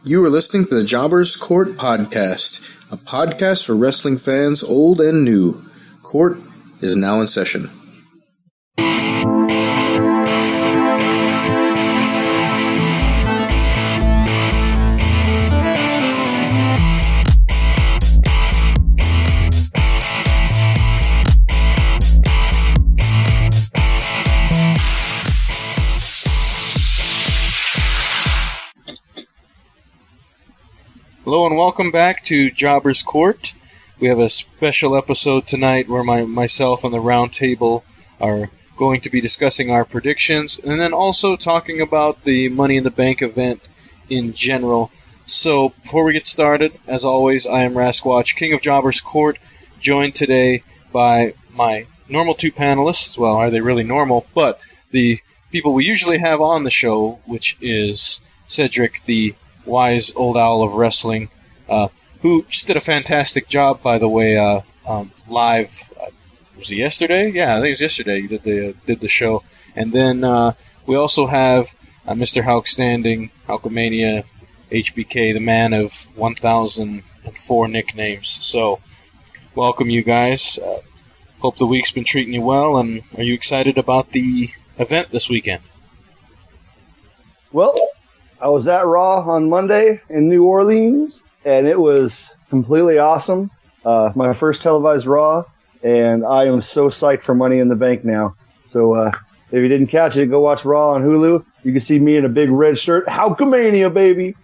You are listening to the Jobbers Court Podcast, a podcast for wrestling fans old and new. Court is now in session. Hello and welcome back to Jobbers Court. We have a special episode tonight where myself and the round table are going to be discussing our predictions and then also talking about the Money in the Bank event in general. So before we get started, as always, I am Rasquatch, King of Jobbers Court, joined today by my normal two panelists. Well, are they really normal? But the people we usually have on the show, which is Cedric, the wise old owl of wrestling, who just did a fantastic job, by the way, live. Was it yesterday? Yeah, I think it was yesterday. You did the show, and then we also have Mr. Hulkstanding, Hulkamania, HBK, the man of 1,004 nicknames. So, welcome you guys. Hope the week's been treating you well, and are you excited about the event this weekend? Well, I was at Raw on Monday in New Orleans, and it was completely awesome. My first televised Raw, and I am so psyched for Money in the Bank now. So if you didn't catch it, go watch Raw on Hulu. You can see me in a big red shirt. Hulkamania, baby!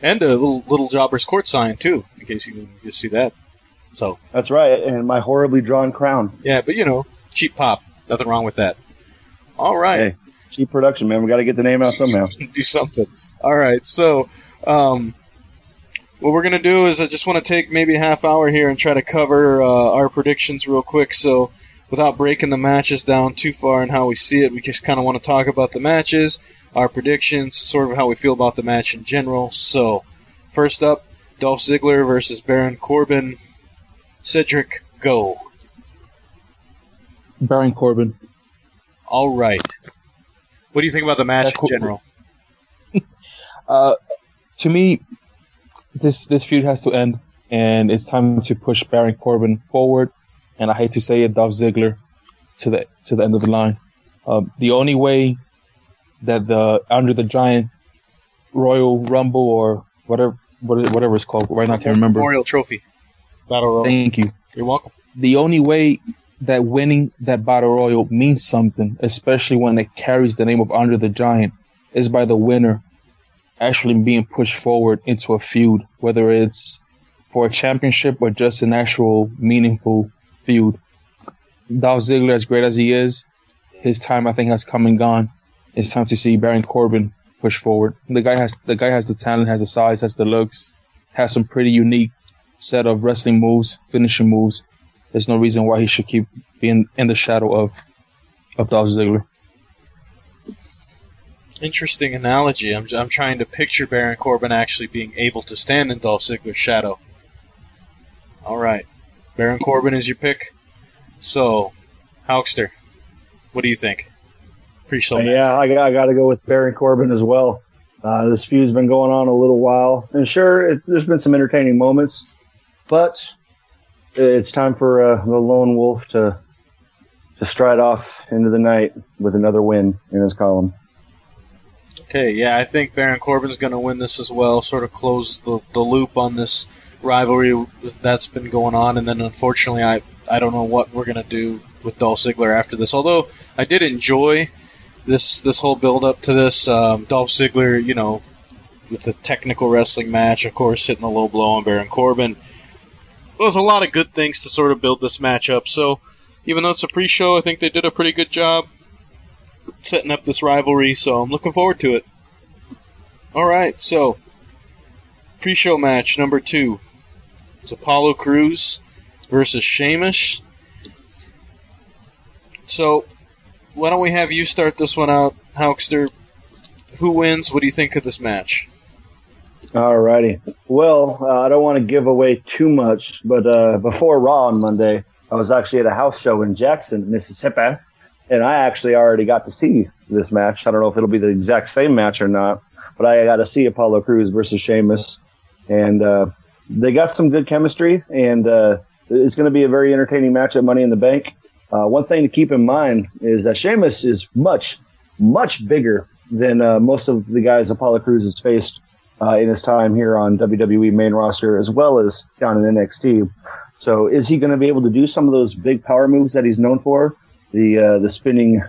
And a little Jobbers Court sign, too, in case you can see that. So that's right, and my horribly drawn crown. Yeah, but cheap pop. Nothing wrong with that. All right. Hey. Cheap production, man. We got to get the name out somehow. Do something. All right. So, what we're going to do is I just want to take maybe a half hour here and try to cover our predictions real quick. So, without breaking the matches down too far and how we see it, we just kind of want to talk about the matches, our predictions, sort of how we feel about the match in general. So, first up, Dolph Ziggler versus Baron Corbin. Cedric, go. Baron Corbin. All right. What do you think about the match in general? To me, this feud has to end, and it's time to push Baron Corbin forward. And I hate to say it, Dolph Ziggler to the end of the line. The only way that the Andre the Giant Royal Rumble or whatever it's called right now, I can't remember. Memorial Trophy. Battle Royal. Thank you. You're welcome. The only way that winning that Battle Royal means something, especially when it carries the name of Andre the Giant, is by the winner actually being pushed forward into a feud, whether it's for a championship or just an actual meaningful feud. Dolph Ziggler, as great as he is, his time I think has come and gone. It's time to see Baron Corbin push forward. The guy has the talent, has the size, has the looks, has some pretty unique set of wrestling moves, finishing moves. There's no reason why he should keep being in the shadow of Dolph Ziggler. Interesting analogy. I'm trying to picture Baron Corbin actually being able to stand in Dolph Ziggler's shadow. All right. Baron Corbin is your pick. So, Hulkster, what do you think? Yeah, I got to go with Baron Corbin as well. This feud's been going on a little while. And sure, there's been some entertaining moments, but it's time for the lone wolf to stride off into the night with another win in his column. Okay, yeah, I think Baron Corbin's going to win this as well, sort of close the loop on this rivalry that's been going on, and then unfortunately I don't know what we're going to do with Dolph Ziggler after this, although I did enjoy this whole build-up to this. Dolph Ziggler, with the technical wrestling match, of course, hitting a low blow on Baron Corbin. There's a lot of good things to sort of build this match up. So even though it's a pre-show, I think they did a pretty good job setting up this rivalry. So I'm looking forward to it. All right, so pre-show match number 2. It's Apollo Crews versus Sheamus. So why don't we have you start this one out, Hulkster? Who wins? What do you think of this match? Alrighty. Well, I don't want to give away too much, but before Raw on Monday, I was actually at a house show in Jackson, Mississippi, and I actually already got to see this match. I don't know if it'll be the exact same match or not, but I got to see Apollo Crews versus Sheamus, and they got some good chemistry, and it's going to be a very entertaining match at Money in the Bank. One thing to keep in mind is that Sheamus is much, much bigger than most of the guys Apollo Crews has faced in his time here on WWE main roster, as well as down in NXT. So is he going to be able to do some of those big power moves that he's known for? The spinning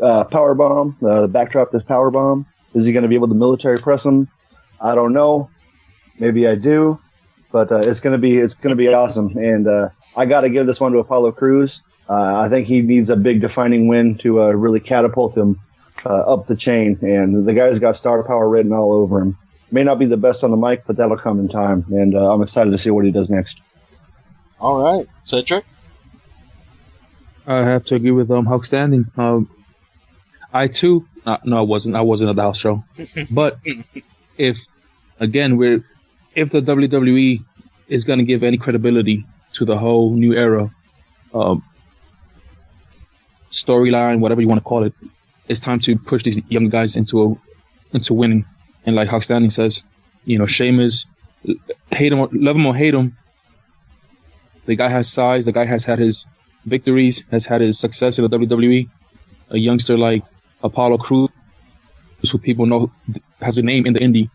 power bomb, the backdrop to power bomb. Is he going to be able to military press him? I don't know. Maybe I do, but it's going to be awesome. And I got to give this one to Apollo Crews. I think he needs a big defining win to really catapult him up the chain. And the guy's got star power written all over him. May not be the best on the mic, but that'll come in time. And I'm excited to see what he does next. All right, Cedric. I have to agree with Hulk Standing. I too. No, I wasn't. I wasn't at the house show. But if the WWE is going to give any credibility to the whole new era storyline, whatever you want to call it, it's time to push these young guys into winning. And like Hulk Standing says, Sheamus, hate him, love him or hate him, the guy has size. The guy has had his victories, has had his success in the WWE. A youngster like Apollo Crews, who people know has a name in the indie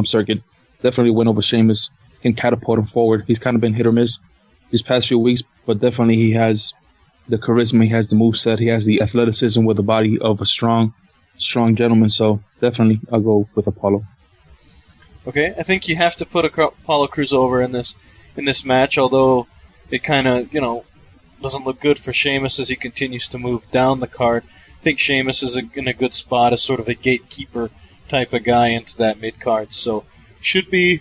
circuit, definitely win over Sheamus, can catapult him forward. He's kind of been hit or miss these past few weeks, but definitely he has the charisma, he has the moveset, he has the athleticism with the body of a strong gentleman. So definitely I'll go with Apollo. Okay, I think you have to put Apollo Crews over in this match, although it kind of, doesn't look good for Sheamus as he continues to move down the card. I think Sheamus is in a good spot as sort of a gatekeeper type of guy into that mid card. So should be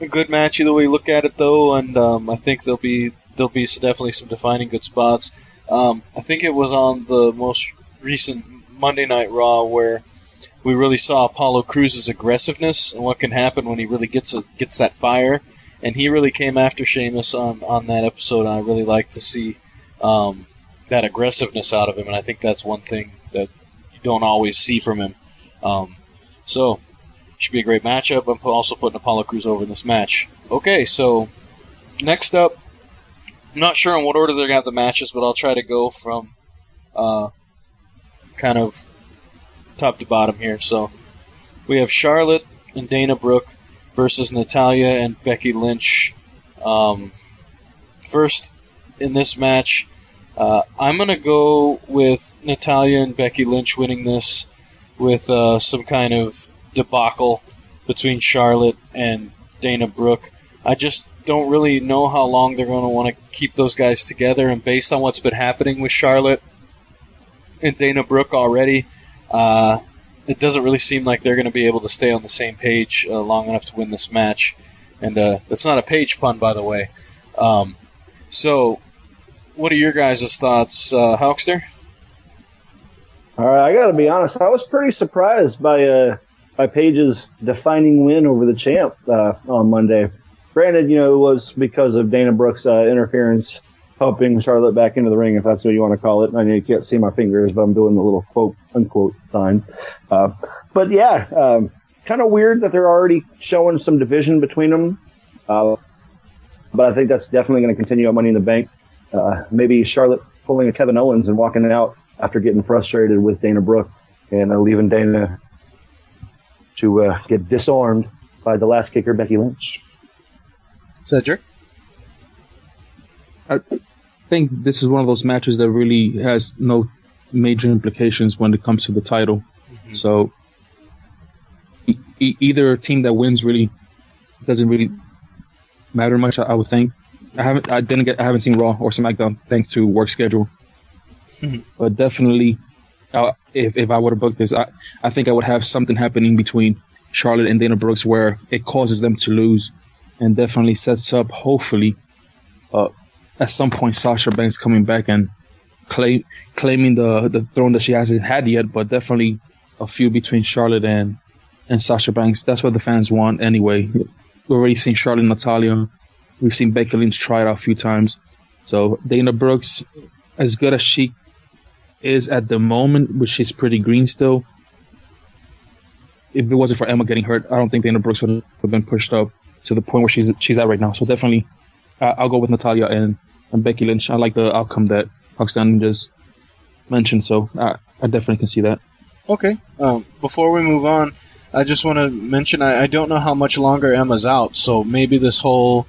a good match either way you look at it, though, and I think there'll be definitely some defining good spots. I think it was on the most recent Monday Night Raw where we really saw Apollo Crews' aggressiveness and what can happen when he really gets that fire. And he really came after Sheamus on that episode, and I really like to see that aggressiveness out of him, and I think that's one thing that you don't always see from him. So, should be a great matchup. I'm also putting Apollo Crews over in this match. Okay, so next up, I'm not sure in what order they're going to have the matches, but I'll try to go from kind of top to bottom here. So, we have Charlotte and Dana Brooke versus Natalya and Becky Lynch. First, in this match, I'm going to go with Natalya and Becky Lynch winning this with some kind of debacle between Charlotte and Dana Brooke. I just don't really know how long they're going to want to keep those guys together, and based on what's been happening with Charlotte and Dana Brooke already, it doesn't really seem like they're going to be able to stay on the same page long enough to win this match. And that's not a page pun, by the way. So, what are your guys' thoughts, Hulkster? All right, I got to be honest. I was pretty surprised by Paige's defining win over the champ on Monday. Granted, it was because of Dana Brooke's interference helping Charlotte back into the ring, if that's what you want to call it. I know you can't see my fingers, but I'm doing the little quote, unquote sign. But yeah, kind of weird that they're already showing some division between them. But I think that's definitely going to continue at Money in the Bank. Maybe Charlotte pulling a Kevin Owens and walking out after getting frustrated with Dana Brooke and leaving Dana to get disarmed by the last kicker, Becky Lynch. Cedric? I think this is one of those matches that really has no major implications when it comes to the title. Mm-hmm. So either team that wins really doesn't really matter much, I would think. I haven't seen Raw or SmackDown thanks to work schedule. Mm-hmm. But definitely, if I were to book this, I think I would have something happening between Charlotte and Dana Brooks where it causes them to lose, and definitely sets up, hopefully, at some point Sasha Banks coming back and claiming the throne that she hasn't had yet, but definitely a feud between Charlotte and Sasha Banks. That's what the fans want anyway. We've already seen Charlotte and Natalya. We've seen Becky Lynch try it out a few times. So Dana Brooks, as good as she is at the moment, which is pretty green still, if it wasn't for Emma getting hurt, I don't think Dana Brooks would have been pushed up to the point where she's at right now. So definitely, I'll go with Natalya and Becky Lynch. I like the outcome that Hoxton just mentioned, so I definitely can see that. Okay. Before we move on, I just want to mention I don't know how much longer Emma's out, so maybe this whole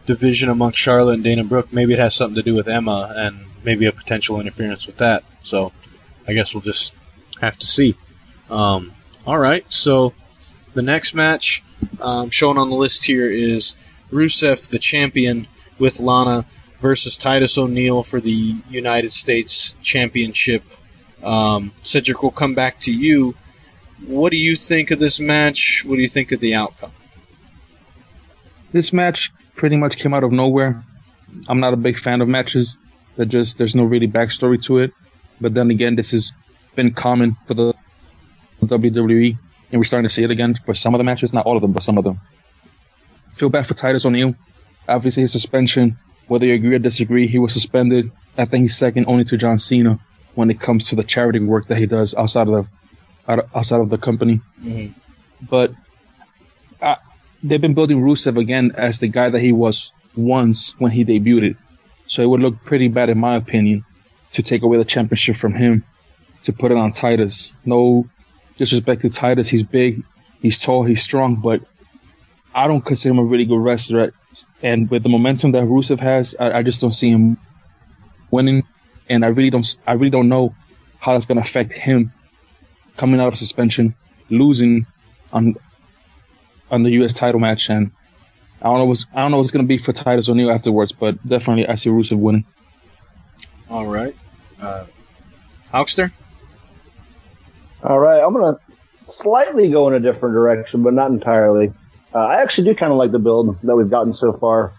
division amongst Charlotte and Dana Brooke, maybe it has something to do with Emma and maybe a potential interference with that. So I guess we'll just have to see. All right, so the next match shown on the list here is Rusev, the champion, with Lana versus Titus O'Neil for the United States Championship. Cedric, will come back to you. What do you think of this match? What do you think of the outcome? This match pretty much came out of nowhere. I'm not a big fan of matches that just there's no really backstory to it. But then again, this has been common for the WWE, and we're starting to see it again for some of the matches, not all of them, but some of them. Feel bad for Titus O'Neil. Obviously, his suspension, whether you agree or disagree, he was suspended. I think he's second only to John Cena when it comes to the charity work that he does outside of the company. Mm-hmm. But they've been building Rusev again as the guy that he was once when he debuted. So it would look pretty bad, in my opinion, to take away the championship from him, to put it on Titus. No disrespect to Titus. He's big, he's tall, he's strong, but I don't consider him a really good wrestler. And with the momentum that Rusev has, I just don't see him winning. And I really don't know how that's going to affect him coming out of suspension, losing on the U.S. title match, and I don't know what's going to be for Titus O'Neil afterwards, but definitely I see Rusev winning. All right. Hulkster? All right, I'm going to slightly go in a different direction, but not entirely. I actually do kind of like the build that we've gotten so far.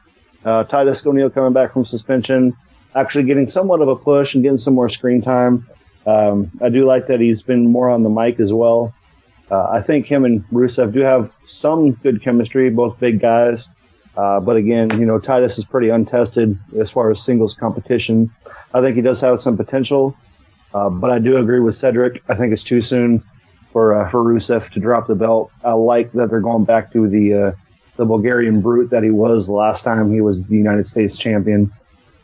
Titus O'Neil coming back from suspension, actually getting somewhat of a push and getting some more screen time. I do like that he's been more on the mic as well. I think him and Rusev do have some good chemistry, both big guys. But again, Titus is pretty untested as far as singles competition. I think he does have some potential. But I do agree with Cedric. I think it's too soon for Rusev to drop the belt. I like that they're going back to the Bulgarian brute that he was last time he was the United States champion.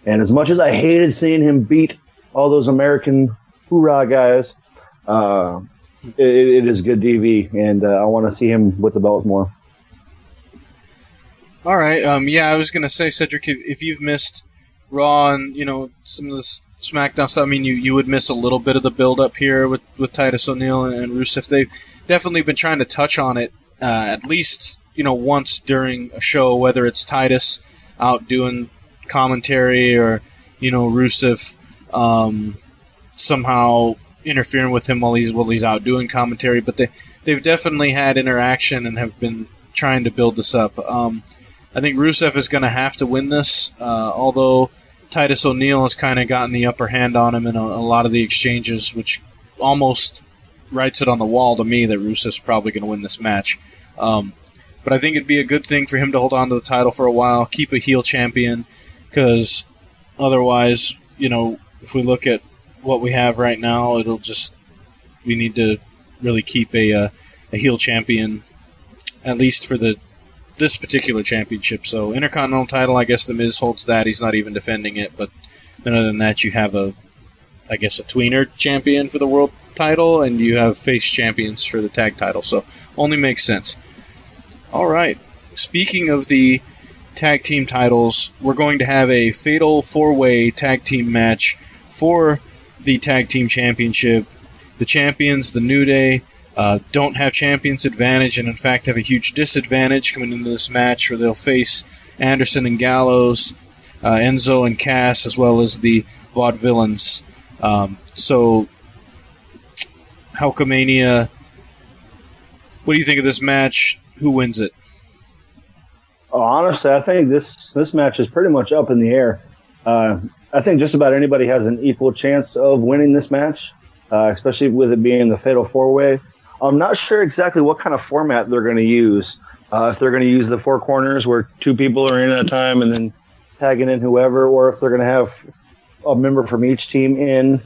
And as much as I hated seeing him beat all those American hoorah guys, it is good TV, and I want to see him with the belt more. All right. I was going to say, Cedric, if you've missed Raw and, some of the SmackDown stuff, I mean, you would miss a little bit of the build-up here with Titus O'Neil and Rusev. They've definitely been trying to touch on it at least, once during a show, whether it's Titus out doing commentary or, Rusev somehow interfering with him while he's out doing commentary. But they've definitely had interaction and have been trying to build this up. I think Rusev is going to have to win this, although Titus O'Neil has kind of gotten the upper hand on him in a lot of the exchanges, which almost writes it on the wall to me that Rusev's probably going to win this match. But I think it'd be a good thing for him to hold on to the title for a while, keep a heel champion, because otherwise, if we look at what we have right now, we need to really keep a heel champion, at least for this particular championship. So Intercontinental title, I guess The Miz holds that. He's not even defending it. But other than that, you have a tweener champion for the world title, and you have face champions for the tag title. So only makes sense. All right. Speaking of the tag team titles, we're going to have a fatal four-way tag team match for the tag team championship. The champions, the New Day, don't have champions advantage, and in fact have a huge disadvantage coming into this match, where they'll face Anderson and Gallows, Enzo and Cass, as well as the Vaudevillains. So Hulkamania, what do you think of this match? Who wins it? Oh, honestly, I think this match is pretty much up in the air. I think just about anybody has an equal chance of winning this match, especially with it being the Fatal 4-Way. I'm not sure exactly what kind of format they're going to use. If they're going to use the four corners where two people are in at a time and then tagging in whoever, or if they're going to have a member from each team in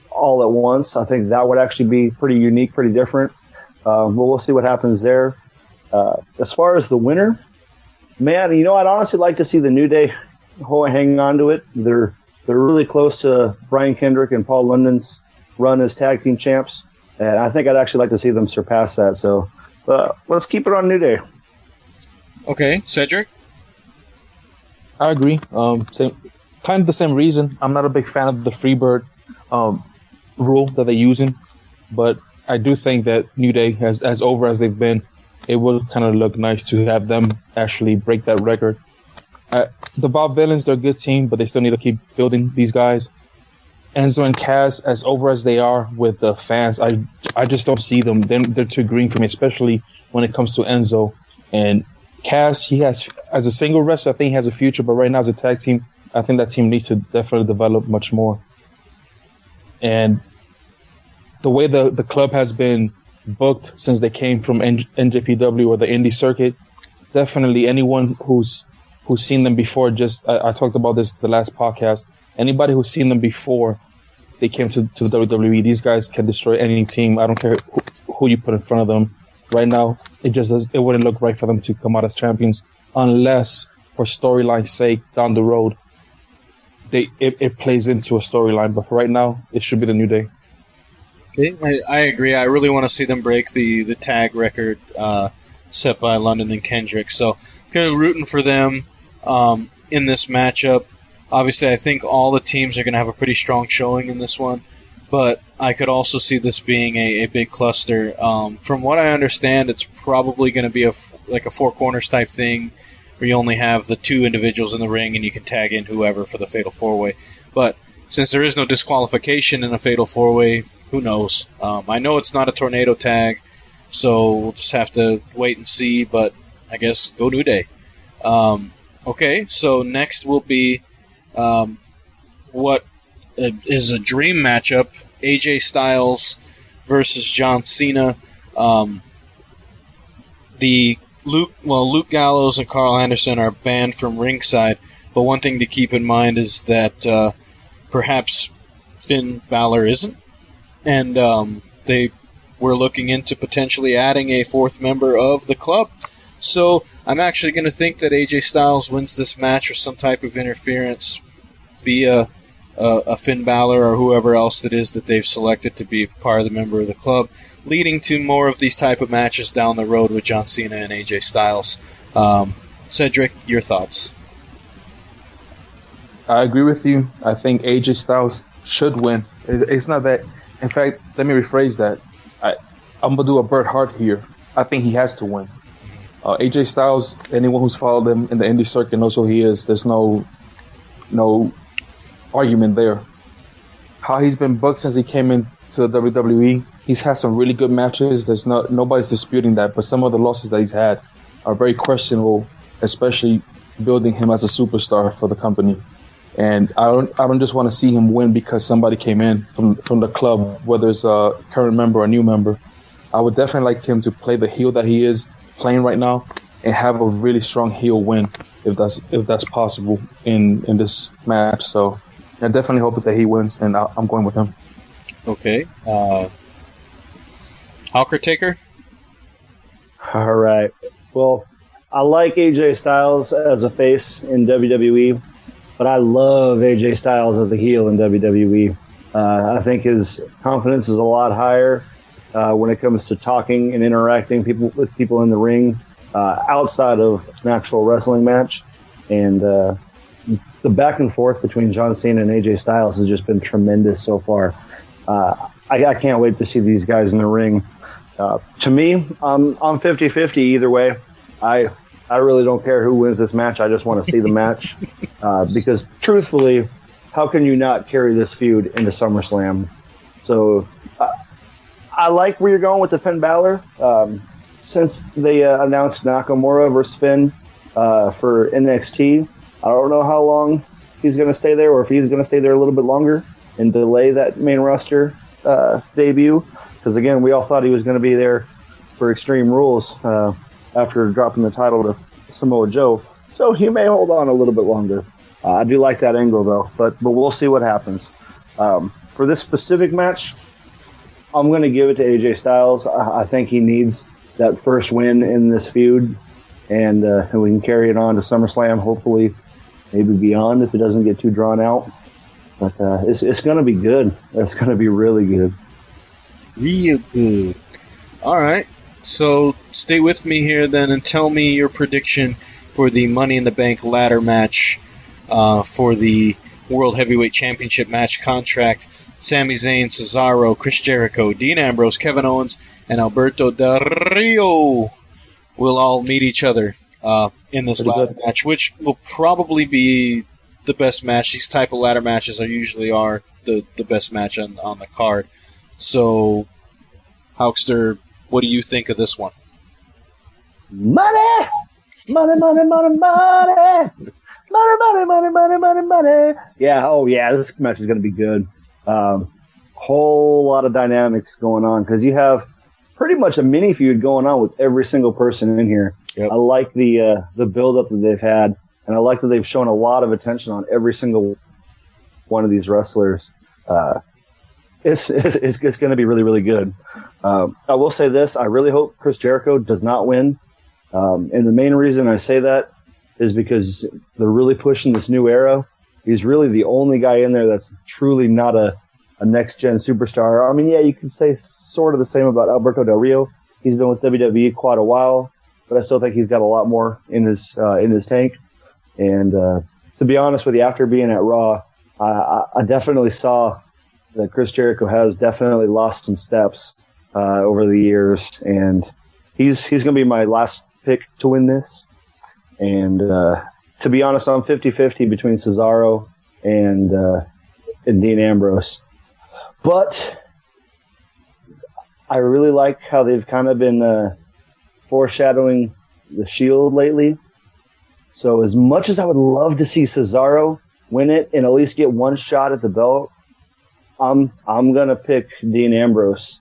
all at once. I think that would actually be pretty unique, pretty different. But we'll see what happens there. As far as the winner, man, I'd honestly like to see the New Day hanging on to it. They're really close to Brian Kendrick and Paul London's run as tag team champs, and I think I'd actually like to see them surpass that. So let's keep it on New Day. Okay, Cedric? I agree. Kind of the same reason. I'm not a big fan of the Freebird rule that they're using, but I do think that New Day, as over as they've been, it will kind of look nice to have them actually break that record. The Bob Villains, they're a good team, but they still need to keep building these guys. Enzo and Cass, as over as they are with the fans, I just don't see them. They're too green for me, especially when it comes to Enzo. And Cass, he has, as a single wrestler, I think he has a future, but right now as a tag team, I think that team needs to definitely develop much more. And the way the club has been booked since they came from NJPW or the indie circuit, definitely anyone who's seen them before, I talked about this the last podcast, anybody who's seen them before they came to the WWE, these guys can destroy any team. I don't care who you put in front of them. Right now, it wouldn't look right for them to come out as champions unless, for storyline's sake, down the road, it plays into a storyline. But for right now, it should be the New Day. Okay, I agree. I really want to see them break the tag record set by London and Kendrick. So, kind of rooting for them in this matchup. Obviously, I think all the teams are going to have a pretty strong showing in this one, but I could also see this being a big cluster. From what I understand, it's probably going to be like a four corners type thing, where you only have the two individuals in the ring and you can tag in whoever for the Fatal 4-Way. But since there is no disqualification in a Fatal 4-Way, who knows? I know it's not a tornado tag, so we'll just have to wait and see, but I guess go New Day. Okay, so next will be what is a dream matchup, AJ Styles versus John Cena. Luke Gallows and Carl Anderson are banned from ringside, but one thing to keep in mind is that perhaps Finn Balor isn't, and they were looking into potentially adding a fourth member of the club. So I'm actually going to think that AJ Styles wins this match with some type of interference via a Finn Balor or whoever else that is that they've selected to be part of the member of the club, leading to more of these type of matches down the road with John Cena and AJ Styles. Cedric, your thoughts? I agree with you. I think AJ Styles should win. It's not that. In fact, let me rephrase that. I'm going to do a Bret Hart here. I think he has to win. AJ Styles, anyone who's followed him in the indie circuit knows who he is. There's no argument there. How he's been booked since he came into the WWE, he's had some really good matches. Nobody's disputing that, but some of the losses that he's had are very questionable, especially building him as a superstar for the company. And I don't just want to see him win because somebody came in from the club, whether it's a current member or a new member. I would definitely like him to play the heel that he is playing right now and have a really strong heel win if that's possible in this match. So I definitely hope that he wins, and I'm going with him. Okay. Hawker Taker? All right. Well, I like AJ Styles as a face in WWE, but I love AJ Styles as a heel in WWE. I think his confidence is a lot higher when it comes to talking and interacting with people in the ring outside of an actual wrestling match. And the back and forth between John Cena and AJ Styles has just been tremendous so far. I can't wait to see these guys in the ring. To me, I'm 50-50 either way. I really don't care who wins this match. I just want to see the match because, truthfully, how can you not carry this feud into SummerSlam? So I like where you're going with the Finn Balor. Since they announced Nakamura versus Finn for NXT, I don't know how long he's going to stay there or if he's going to stay there a little bit longer and delay that main roster debut. Because, again, we all thought he was going to be there for Extreme Rules after dropping the title to Samoa Joe. So he may hold on a little bit longer. I do like that angle, though. But we'll see what happens. For this specific match, I'm going to give it to AJ Styles. I think he needs that first win in this feud, and we can carry it on to SummerSlam, hopefully, maybe beyond if it doesn't get too drawn out. But it's going to be good. It's going to be really good. Real good. All right. So stay with me here then and tell me your prediction for the Money in the Bank ladder match for the World Heavyweight Championship match contract. Sami Zayn, Cesaro, Chris Jericho, Dean Ambrose, Kevin Owens, and Alberto Del Rio will all meet each other in this ladder match, which will probably be the best match. These type of ladder matches usually are the best match on the card. So, Hulkster, what do you think of this one? Money! Money, money, money, money! Money, money, money, money, money, money! Yeah, oh yeah, this match is going to be good. Whole lot of dynamics going on, because you have pretty much a mini feud going on with every single person in here. Yep. I like the build-up that they've had, and I like that they've shown a lot of attention on every single one of these wrestlers. It's going to be really, really good. I will say this. I really hope Chris Jericho does not win. And the main reason I say that is because they're really pushing this new era. He's really the only guy in there that's truly not a next-gen superstar. I mean, yeah, you could say sort of the same about Alberto Del Rio. He's been with WWE quite a while, but I still think he's got a lot more in his tank. And to be honest with you, after being at Raw, I definitely saw that Chris Jericho has definitely lost some steps over the years, and he's going to be my last pick to win this. And to be honest, I'm 50-50 between Cesaro and Dean Ambrose. But I really like how they've kind of been foreshadowing the Shield lately. So as much as I would love to see Cesaro win it and at least get one shot at the belt, I'm gonna pick Dean Ambrose,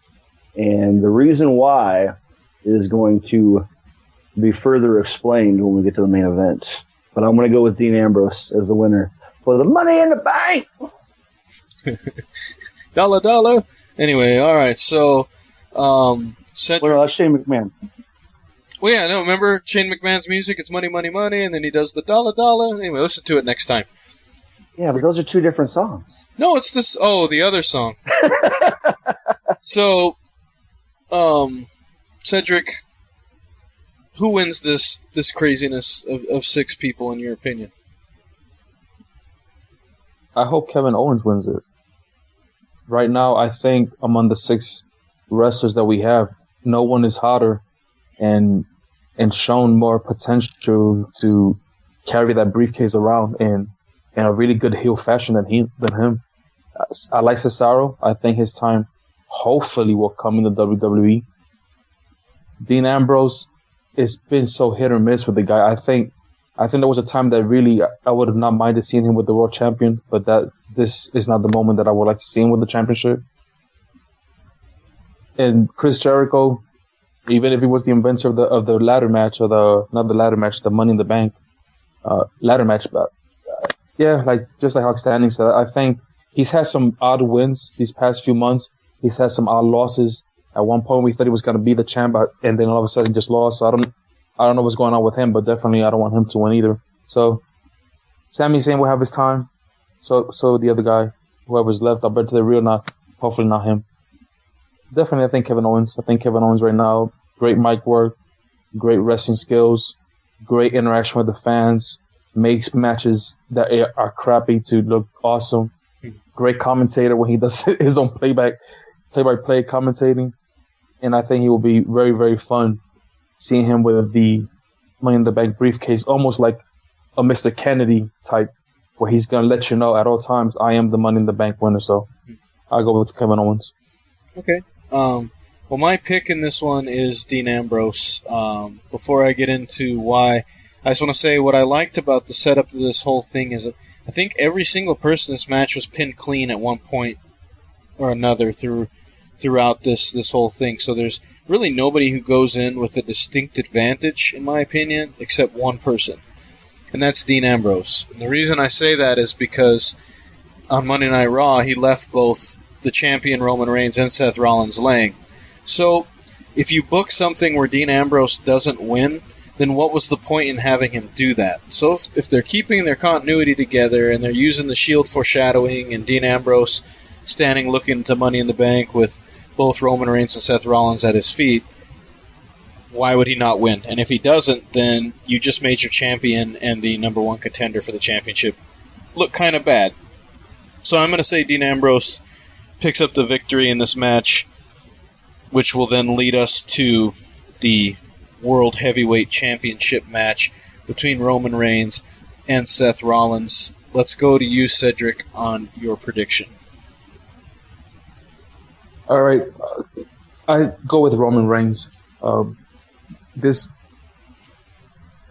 and the reason why is going to be further explained when we get to the main event. But I'm gonna go with Dean Ambrose as the winner for the Money in the Bank. Dollar. Anyway, all right. So, Cedric. Well, that's Shane McMahon. Well, yeah, no. Remember Shane McMahon's music? It's money, money, money, and then he does the dollar. Anyway, listen to it next time. Yeah, but those are two different songs. No, it's this. Oh, the other song. So, Cedric, who wins this craziness of six people in your opinion? I hope Kevin Owens wins it. Right now, I think among the six wrestlers that we have, no one is hotter and shown more potential to carry that briefcase around in a really good heel fashion than him. I like Cesaro. I think his time hopefully will come in the WWE. Dean Ambrose, it's been so hit or miss with the guy. I think there was a time that really I would have not minded seeing him with the world champion, but that this is not the moment that I would like to see him with the championship. And Chris Jericho, even if he was the inventor of the ladder match, or the Money in the Bank ladder match, but yeah, just like Hawk Standing said, I think he's had some odd wins these past few months. He's had some odd losses. At one point, we thought he was going to be the champ, and then all of a sudden, just lost. So I don't know what's going on with him, but definitely I don't want him to win either. So Sami Zayn will have his time. So the other guy, whoever's left, Alberto Del Rio, hopefully not him. Definitely, I think Kevin Owens. I think Kevin Owens right now, great mic work, great wrestling skills, great interaction with the fans, makes matches that are crappy to look awesome. Great commentator when he does his own play-by-play commentating. And I think he will be very, very fun seeing him with the Money in the Bank briefcase, almost like a Mr. Kennedy type, where he's going to let you know at all times, I am the Money in the Bank winner. So I'll go with Kevin Owens. Okay. Well, my pick in this one is Dean Ambrose. Before I get into why, I just want to say what I liked about the setup of this whole thing is that I think every single person in this match was pinned clean at one point or another throughout this whole thing. So there's really nobody who goes in with a distinct advantage, in my opinion, except one person, and that's Dean Ambrose. And the reason I say that is because on Monday Night Raw, he left both the champion Roman Reigns and Seth Rollins laying. So, if you book something where Dean Ambrose doesn't win, then what was the point in having him do that? So if they're keeping their continuity together and they're using the Shield foreshadowing and Dean Ambrose standing looking to Money in the Bank with both Roman Reigns and Seth Rollins at his feet, why would he not win? And if he doesn't, then you just made your champion and the number one contender for the championship look kind of bad. So I'm going to say Dean Ambrose picks up the victory in this match, which will then lead us to the World Heavyweight Championship match between Roman Reigns and Seth Rollins. Let's go to you, Cedric, on your prediction. All right. I go with Roman Reigns. This,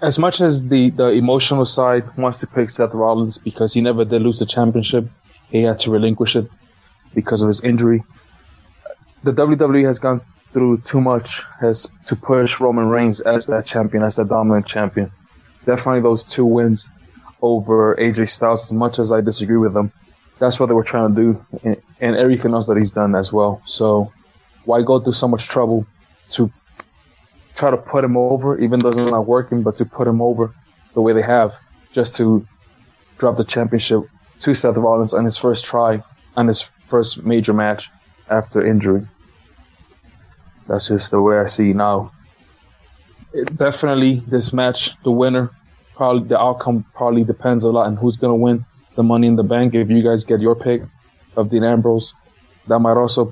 as much as the emotional side wants to pick Seth Rollins because he never did lose the championship, he had to relinquish it because of his injury. The WWE has gone through too much as to push Roman Reigns as that champion, as that dominant champion. Definitely those 2 wins over AJ Styles, as much as I disagree with them. That's what they were trying to do, and everything else that he's done as well. So why go through so much trouble to try to put him over, even though it's not working, but to put him over the way they have, just to drop the championship to Seth Rollins on his first try, on his first major match after injury. That's just the way I see it now. Definitely, this match, the winner, probably the outcome probably depends a lot on who's going to win the Money in the Bank. If you guys get your pick of Dean Ambrose, that might also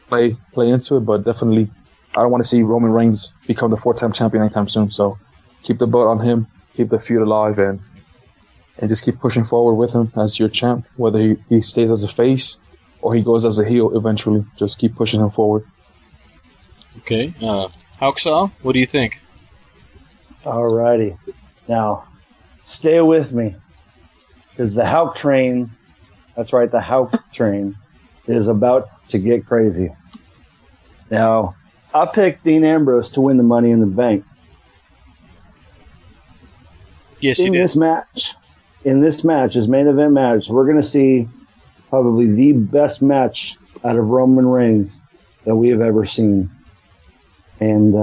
play into it. But definitely, I don't want to see Roman Reigns become the 4-time champion anytime soon. So keep the boat on him, keep the feud alive, and just keep pushing forward with him as your champ. Whether he stays as a face or he goes as a heel eventually, just keep pushing him forward. Okay. Hauksal, what do you think? Alrighty. Now, stay with me. Because the Hauk train, that's right, the Hauk train, is about to get crazy. Now, I picked Dean Ambrose to win the Money in the Bank. Yes, you did. In this match, his main event match, we're going to see probably the best match out of Roman Reigns that we have ever seen. And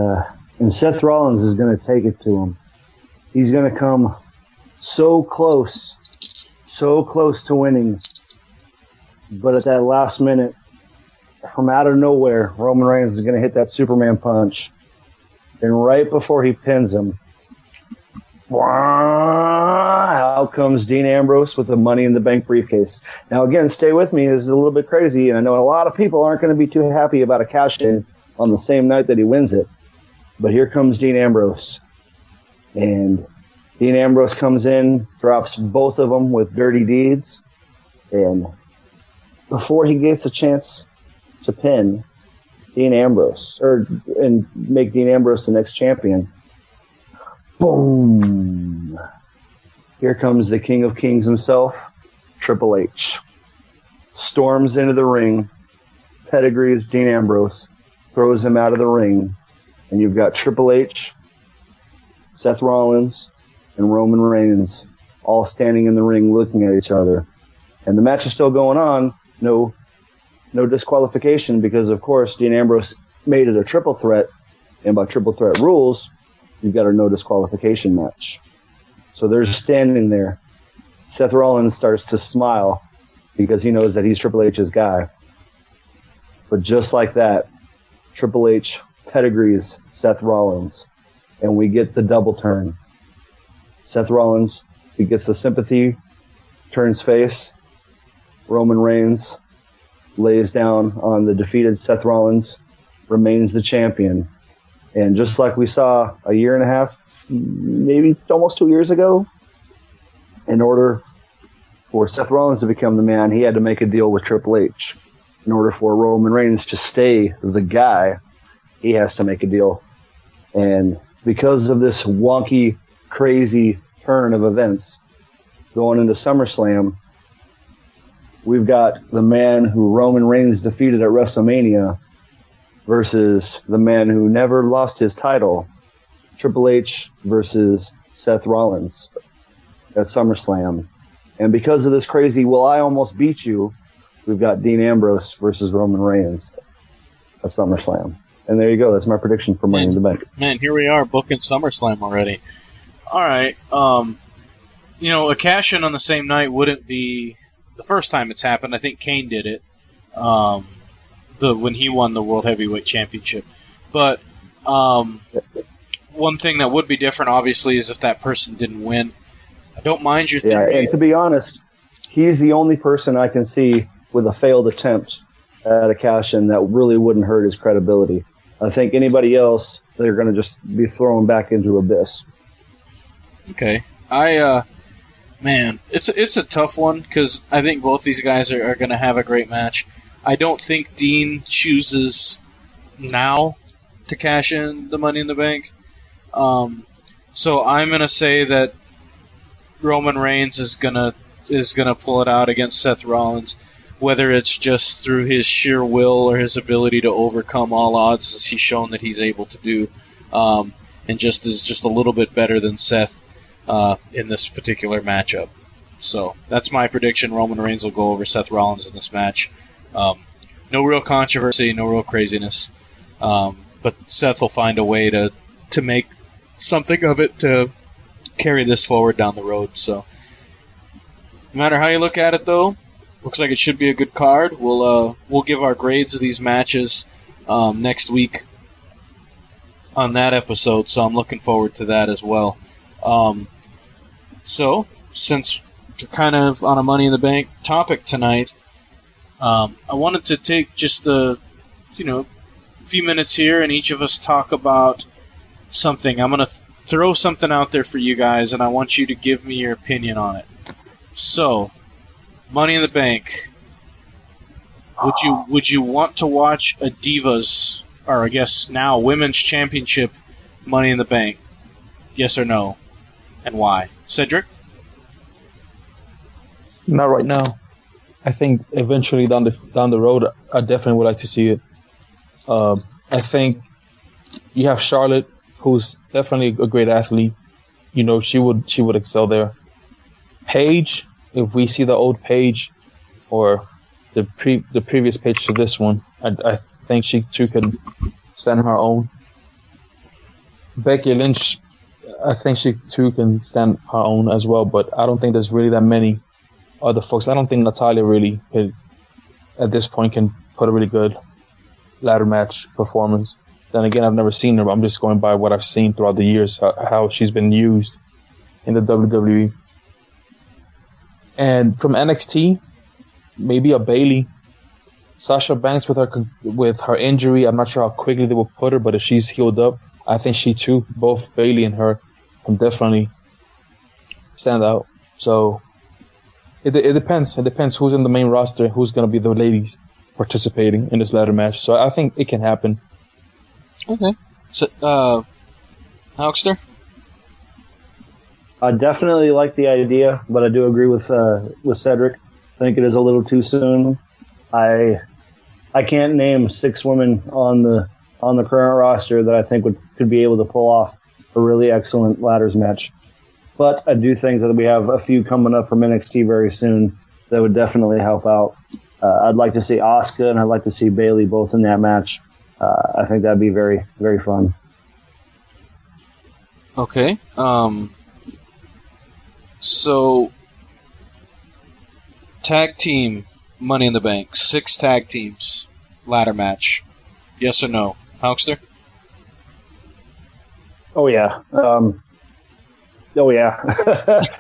Seth Rollins is going to take it to him. He's going to come so close to winning. But at that last minute, from out of nowhere, Roman Reigns is going to hit that Superman punch. And right before he pins him, out comes Dean Ambrose with the Money in the Bank briefcase. Now, again, stay with me. This is a little bit crazy, and I know a lot of people aren't going to be too happy about a cash-in on the same night that he wins it. But here comes Dean Ambrose. And Dean Ambrose comes in, drops both of them with dirty deeds. And before he gets a chance to pin Dean Ambrose, and make Dean Ambrose the next champion, boom! Here comes the King of Kings himself, Triple H. Storms into the ring, pedigrees Dean Ambrose, throws him out of the ring, and you've got Triple H, Seth Rollins, and Roman Reigns all standing in the ring looking at each other. And the match is still going on. No disqualification because, of course, Dean Ambrose made it a triple threat. And by triple threat rules, you've got a no disqualification match. So they're standing there. Seth Rollins starts to smile because he knows that he's Triple H's guy. But just like that, Triple H pedigrees Seth Rollins, and we get the double turn. Seth Rollins, he gets the sympathy, turns face. Roman Reigns lays down on the defeated Seth Rollins, remains the champion. And just like we saw a year and a half, maybe almost 2 years ago, in order for Seth Rollins to become the man, he had to make a deal with Triple H. In order for Roman Reigns to stay the guy, he has to make a deal. And because of this wonky, crazy turn of events going into SummerSlam, we've got the man who Roman Reigns defeated at WrestleMania versus the man who never lost his title, Triple H versus Seth Rollins at SummerSlam. And because of this crazy, well, I almost beat you, we've got Dean Ambrose versus Roman Reigns at SummerSlam. And there you go. That's my prediction for Money in the Bank. Man, here we are booking SummerSlam already. All right. A cash-in on the same night wouldn't be the first time it's happened. I think Kane did it when he won the World Heavyweight Championship. But one thing that would be different, obviously, is if that person didn't win. I don't mind your theory. Yeah, and to be honest, he's the only person I can see with a failed attempt at a cash-in that really wouldn't hurt his credibility. I think anybody else, they're going to just be thrown back into abyss. Okay. It's a tough one because I think both these guys are going to have a great match. I don't think Dean chooses now to cash in the Money in the Bank. So I'm going to say that Roman Reigns is gonna pull it out against Seth Rollins, whether it's just through his sheer will or his ability to overcome all odds, as he's shown that he's able to do, and just is just a little bit better than Seth in this particular matchup. So that's my prediction. Roman Reigns will go over Seth Rollins in this match. No real controversy, no real craziness, but Seth will find a way to make something of it to carry this forward down the road. So no matter how you look at it, though, looks like it should be a good card. We'll give our grades of these matches next week on that episode, so I'm looking forward to that as well. So since we're kind of on a Money in the Bank topic tonight, I wanted to take just a few minutes here and each of us talk about something. I'm going to throw something out there for you guys, and I want you to give me your opinion on it. So, Money in the Bank. Would you want to watch a Divas, or I guess now Women's Championship Money in the Bank? Yes or no? And why? Cedric? Not right now. I think eventually down the road, I definitely would like to see it. I think you have Charlotte, who's definitely a great athlete. She would excel there. Paige, if we see the old Paige or the previous Paige to this one, I think she too can stand on her own. Becky Lynch, I think she too can stand her own as well, but I don't think there's really that many other folks. I don't think Natalya really at this point can put a really good ladder match performance. Then again, I've never seen her, but I'm just going by what I've seen throughout the years, how she's been used in the WWE. And from NXT, maybe a Bayley. Sasha Banks with her injury, I'm not sure how quickly they will put her, but if she's healed up, I think she too, both Bayley and her, can definitely stand out. So it depends. It depends who's in the main roster, who's going to be the ladies participating in this ladder match. So I think it can happen. Okay. So, Huckster? I definitely like the idea, but I do agree with Cedric. I think it is a little too soon. I can't name 6 women on the current roster that I think could be able to pull off a really excellent ladders match. But I do think that we have a few coming up from NXT very soon that would definitely help out. I'd like to see Asuka and I'd like to see Bayley both in that match. I think that'd be very, very fun. Okay. So, tag team Money in the Bank. 6 tag teams. Ladder match. Yes or no? Huckster? Oh, yeah.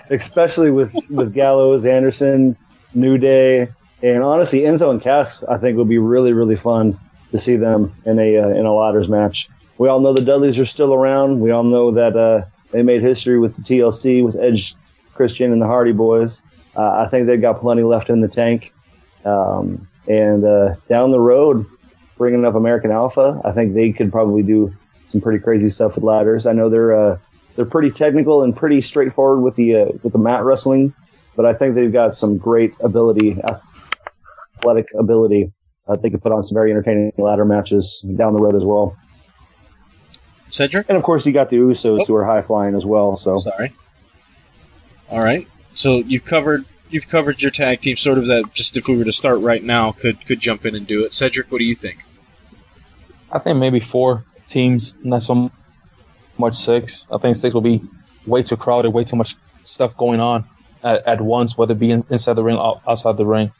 Especially with Gallows, Anderson, New Day, and honestly, Enzo and Cass, I think would be really, really fun to see them in a ladders match. We all know the Dudleys are still around. We all know that they made history with the TLC, with Edge, Christian, and the Hardy Boys. I think they've got plenty left in the tank. And down the road, bringing up American Alpha, I think they could probably do some pretty crazy stuff with ladders. I know they're pretty technical and pretty straightforward with the mat wrestling, but I think they've got some great athletic ability. They could put on some very entertaining ladder matches down the road as well. Cedric? And of course, you got the Usos who are high flying as well. So sorry. All right. So you've covered you've covered your tag team, sort of that. Just if we were to start right now, could jump in and do it. Cedric, what do you think? I think maybe 4 teams, not so much 6. I think 6 will be way too crowded, way too much stuff going on at once, whether it be inside the ring or outside the ring.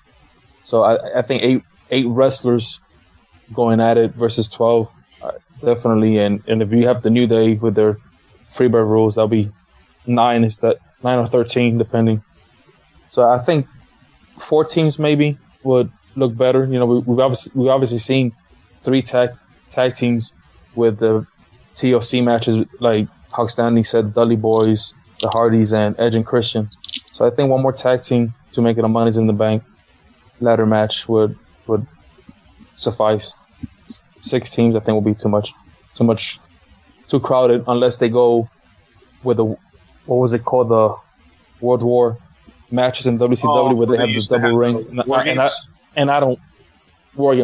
So I think 8 wrestlers going at it versus 12, definitely. And if you have the New Day with their freebird rules, that'll be 9 or 13, depending. So I think 4 teams maybe would look better. You know, we've obviously seen 3 tag teams with the TLC matches, like Hawk Standing said, Dudley Boys, the Hardys, and Edge and Christian. So I think one more tag team to make it a Money's in the Bank ladder match would suffice. 6 teams I think will be too crowded unless they go with what was it called, the World War matches in WCW where they have the double ring. War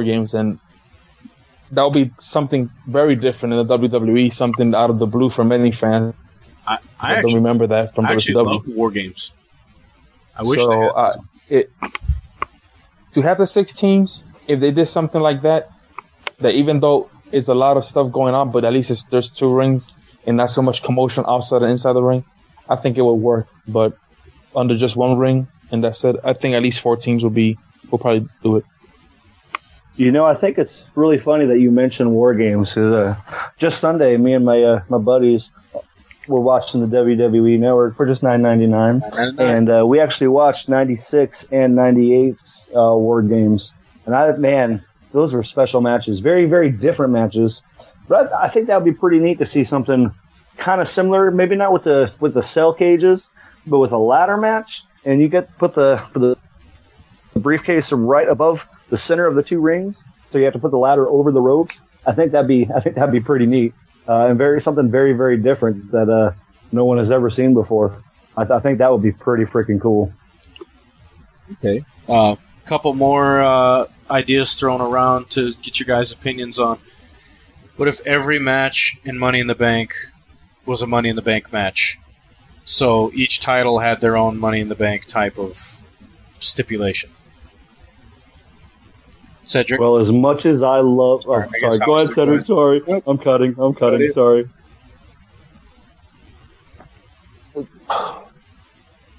Games, and that would be something very different in the WWE, something out of the blue for many fans. I don't remember that from WCW. Love War Games. I wish to have the 6 teams, if they did something like that even though it's a lot of stuff going on, but at least there's 2 rings and not so much commotion outside and inside the ring, I think it will work. But under just 1 ring, and that's it, I think at least 4 teams will probably do it. You know, I think it's really funny that you mentioned War Games. Just Sunday, me and my buddies were watching the WWE Network for just $9.99, and we actually watched 96 and 98's War Games. And those were special matches, very, very different matches. But I think that would be pretty neat to see something kind of similar, maybe not with the cell cages, but with a ladder match, and you get to put the briefcase right above the center of the 2 rings, so you have to put the ladder over the ropes. I think that'd be pretty neat, and something very, very different that no one has ever seen before. I think that would be pretty freaking cool. Okay, couple more ideas thrown around to get your guys' opinions on. What if every match in Money in the Bank was a Money in the Bank match? So each title had their own Money in the Bank type of stipulation. Cedric? Well, as much as I love... Oh, sorry. Go ahead, Cedric. Sorry. I'm cutting. Sorry.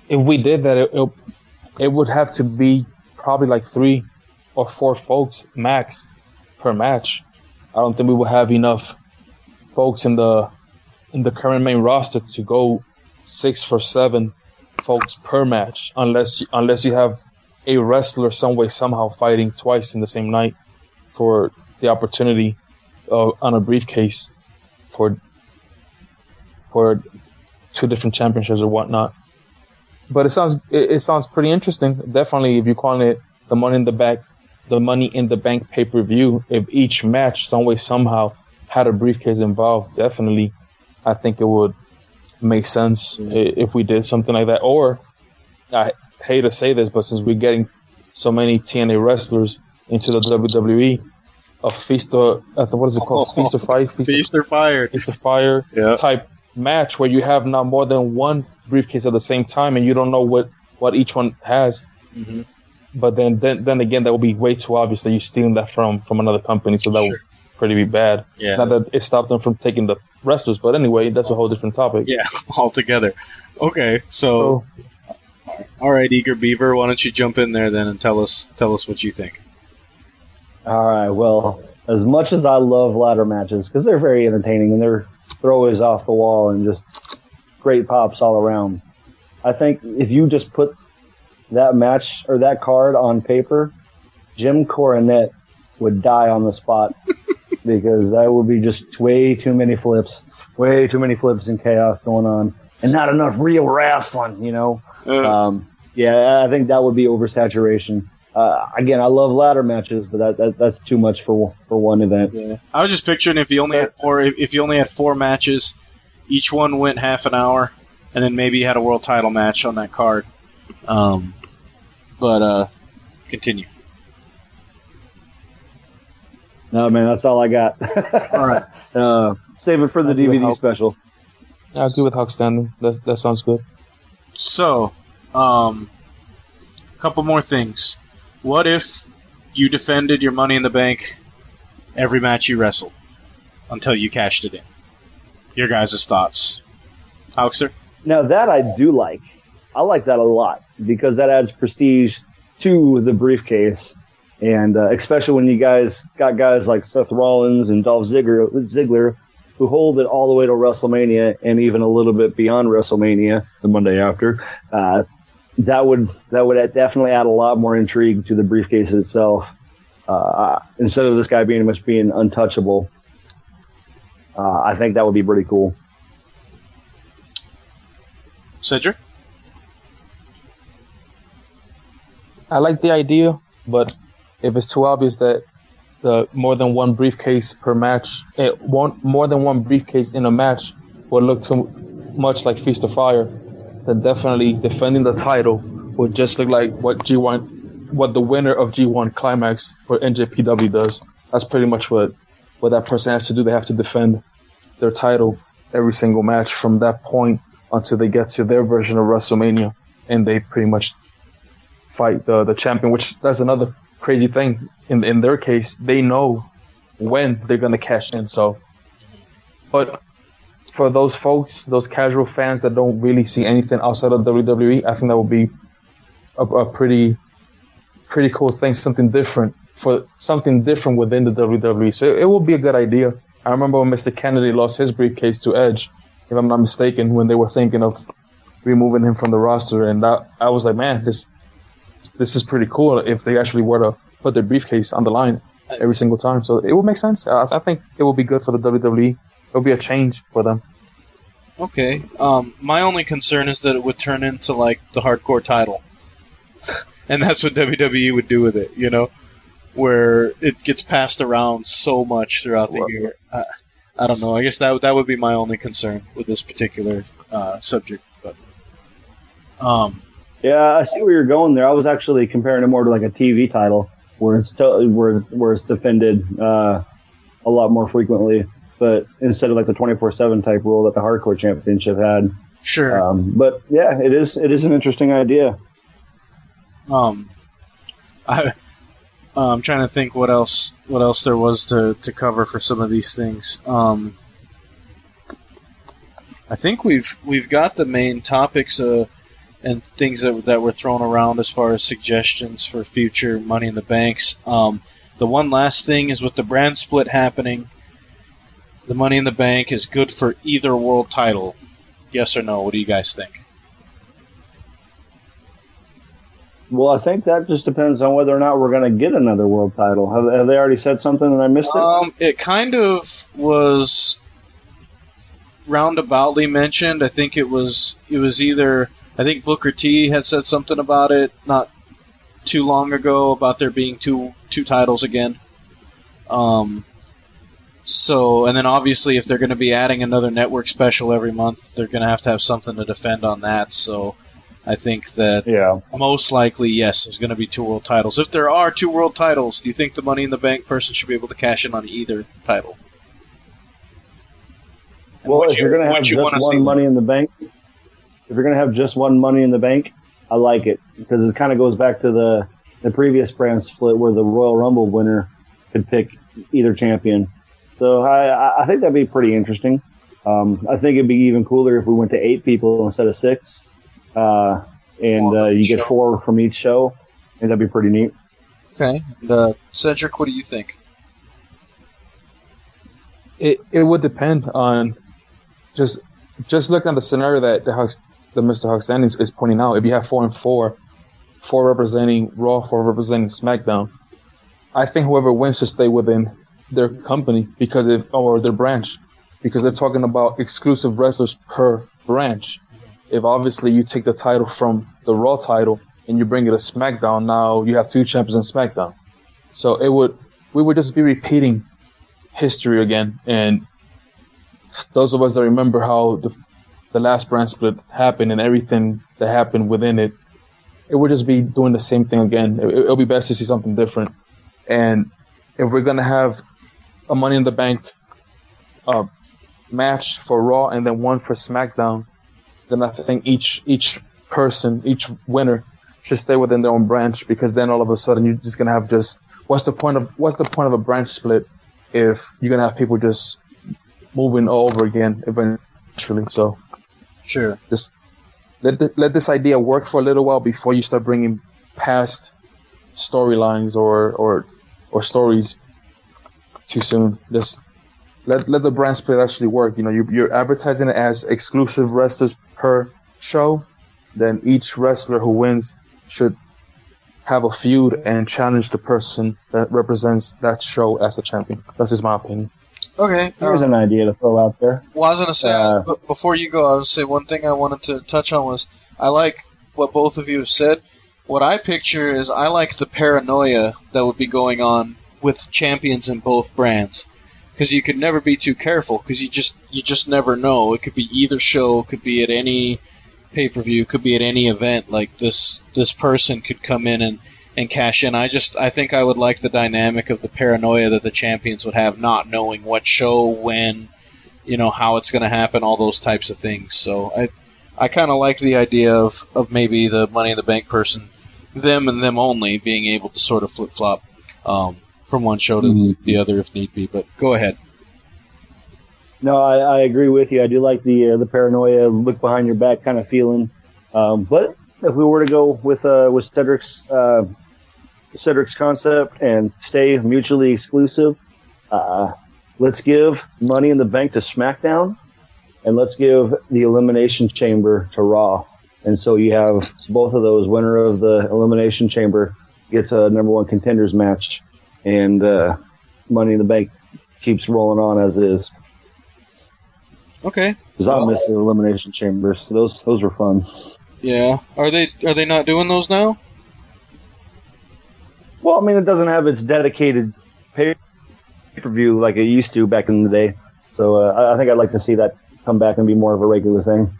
If we did that, it would have to be probably like 3 or 4 folks max per match. I don't think we will have enough folks in the current main roster to go 6 for 7 folks per match, unless you have a wrestler some way somehow fighting twice in the same night for the opportunity on a briefcase for 2 different championships or whatnot. But it sounds pretty interesting. Definitely, if you're calling it the Money in the Bank pay-per-view, if each match some way somehow had a briefcase involved, definitely I think it would make sense if we did something like that. Or, I hate to say this, but since we're getting so many TNA wrestlers into the WWE, a Feast or Fire type match where you have not more than 1 briefcase at the same time and you don't know what each one has. Mm-hmm. But then again, that will be way too obvious that you're stealing that from another company, so that would pretty be bad. Yeah. Not that it stopped them from taking the wrestlers, but anyway, that's a whole different topic. Yeah, altogether. Okay, so all right, Eager Beaver, why don't you jump in there then and tell us what you think? All right, well, as much as I love ladder matches, because they're very entertaining and they're always off the wall and just great pops all around, I think if you just put that match or that card on paper, Jim Cornette would die on the spot because that would be just way too many flips and chaos going on and not enough real wrestling, you know. I think that would be oversaturation. Again, I love ladder matches, but that's too much for one event. Yeah. I was just picturing if you only had 4 matches, each one went half an hour, and then maybe you had a world title match on that card. But continue. No, man, that's all I got. All right. Save it for the DVD special. Yeah, I'll do with Hawk Standing. That sounds good. So, Couple more things. What if you defended your Money in the Bank every match you wrestled until you cashed it in? Your guys' thoughts. Hauxer? Now that I do like. I like that a lot because that adds prestige to the briefcase. And especially when you guys got guys like Seth Rollins and Dolph Ziggler who hold it all the way to WrestleMania and even a little bit beyond WrestleMania, the Monday after, that would definitely add a lot more intrigue to the briefcase itself. Instead of this guy being untouchable, I think that would be pretty cool. Cedric? I like the idea, but if it's too obvious that the more than one briefcase per match, more than one briefcase in a match would look too much like Feast of Fire, then definitely defending the title would just look like what the winner of G1 Climax for NJPW does. That's pretty much what that person has to do. They have to defend their title every single match from that point until they get to their version of WrestleMania, and they pretty much fight the champion, which that's another crazy thing. In their case, they know when they're going to cash in. So, but for those folks, those casual fans that don't really see anything outside of WWE, I think that would be a pretty cool thing, something different within the WWE. So it will be a good idea. I remember when Mr. Kennedy lost his briefcase to Edge, if I'm not mistaken, when they were thinking of removing him from the roster, and I was like, man, this is pretty cool if they actually were to put their briefcase on the line every single time. So it would make sense. I think it will be good for the WWE. It will be a change for them. Okay. My only concern is that it would turn into like the hardcore title. And that's what WWE would do with it, where it gets passed around so much throughout the year. I don't know. I guess that would be my only concern with this particular subject. But yeah, I see where you're going there. I was actually comparing it more to like a TV title where it's defended a lot more frequently, but instead of like the 24/7 type rule that the Hardcore Championship had. Sure. But yeah, it is an interesting idea. I'm trying to think what else there was to cover for some of these things. I think we've got the main topics and things that were thrown around as far as suggestions for future Money in the Banks. The one last thing is with the brand split happening, the Money in the Bank is good for either world title. Yes or no? What do you guys think? Well, I think that just depends on whether or not we're going to get another world title. Have they already said something and I missed it? It kind of was roundaboutly mentioned. I think it was either, I think Booker T had said something about it not too long ago about there being two titles again. So, and then obviously if they're going to be adding another network special every month, they're going to have something to defend on that. So I think that most likely, yes, there's going to be two world titles. If there are two world titles, do you think the Money in the Bank person should be able to cash in on either title? Well, if you're going to have just one Money in the Bank, I like it because it kind of goes back to the previous brand split where the Royal Rumble winner could pick either champion. So I think that'd be pretty interesting. I think it'd be even cooler if we went to 8 people instead of 6. And you get 4 from each show, and that'd be pretty neat. Okay. Cedric, what do you think? It would depend on just look at the scenario that Mr. Huxton is pointing out. If you have 4 and 4 representing Raw, 4 representing SmackDown, I think whoever wins should stay within their company or their branch, because they're talking about exclusive wrestlers per branch. If obviously you take the title from the Raw title and you bring it to SmackDown, now you have 2 champions on SmackDown. So we would just be repeating history again. And those of us that remember how the last brand split happened and everything that happened within it, it would just be doing the same thing again. It'll be best to see something different. And if we're going to have a Money in the Bank match for Raw and then one for SmackDown, then I think each person, each winner, should stay within their own branch, because then all of a sudden you're just gonna have just what's the point of a branch split if you're gonna have people just moving all over again eventually? So Sure. just let this idea work for a little while before you start bringing past storylines or stories too soon. Just let the brand split actually work. You know, you're advertising it as exclusive wrestlers per show. Then each wrestler who wins should have a feud and challenge the person that represents that show as the champion. That's just my opinion. Okay. Here's an idea to throw out there. Well, I was going to say, but before you go, I was going to say one thing I wanted to touch on was I like what both of you have said. What I picture is I like the paranoia that would be going on with champions in both brands. Because you could never be too careful, because you just never know. It could be either show, could be at any pay-per-view, could be at any event. Like this person could come in and cash in. I think I would like the dynamic of the paranoia that the champions would have, not knowing what show, when, how it's going to happen, all those types of things. So I kind of like the idea of maybe the Money in the Bank person, them and them only, being able to sort of flip-flop from one show to the other if need be. But go ahead. No, I agree with you. I do like the paranoia, look behind your back kind of feeling. But if we were to go with Cedric's concept and stay mutually exclusive, let's give Money in the Bank to SmackDown, and let's give the Elimination Chamber to Raw. And so you have both of those. Winner of the Elimination Chamber gets a number one contenders match, and Money in the Bank keeps rolling on as is. Okay. Because I miss the Elimination Chambers. Those were fun. Yeah. Are they not doing those now? Well, I mean, it doesn't have its dedicated pay-per-view like it used to back in the day. So I think I'd like to see that come back and be more of a regular thing.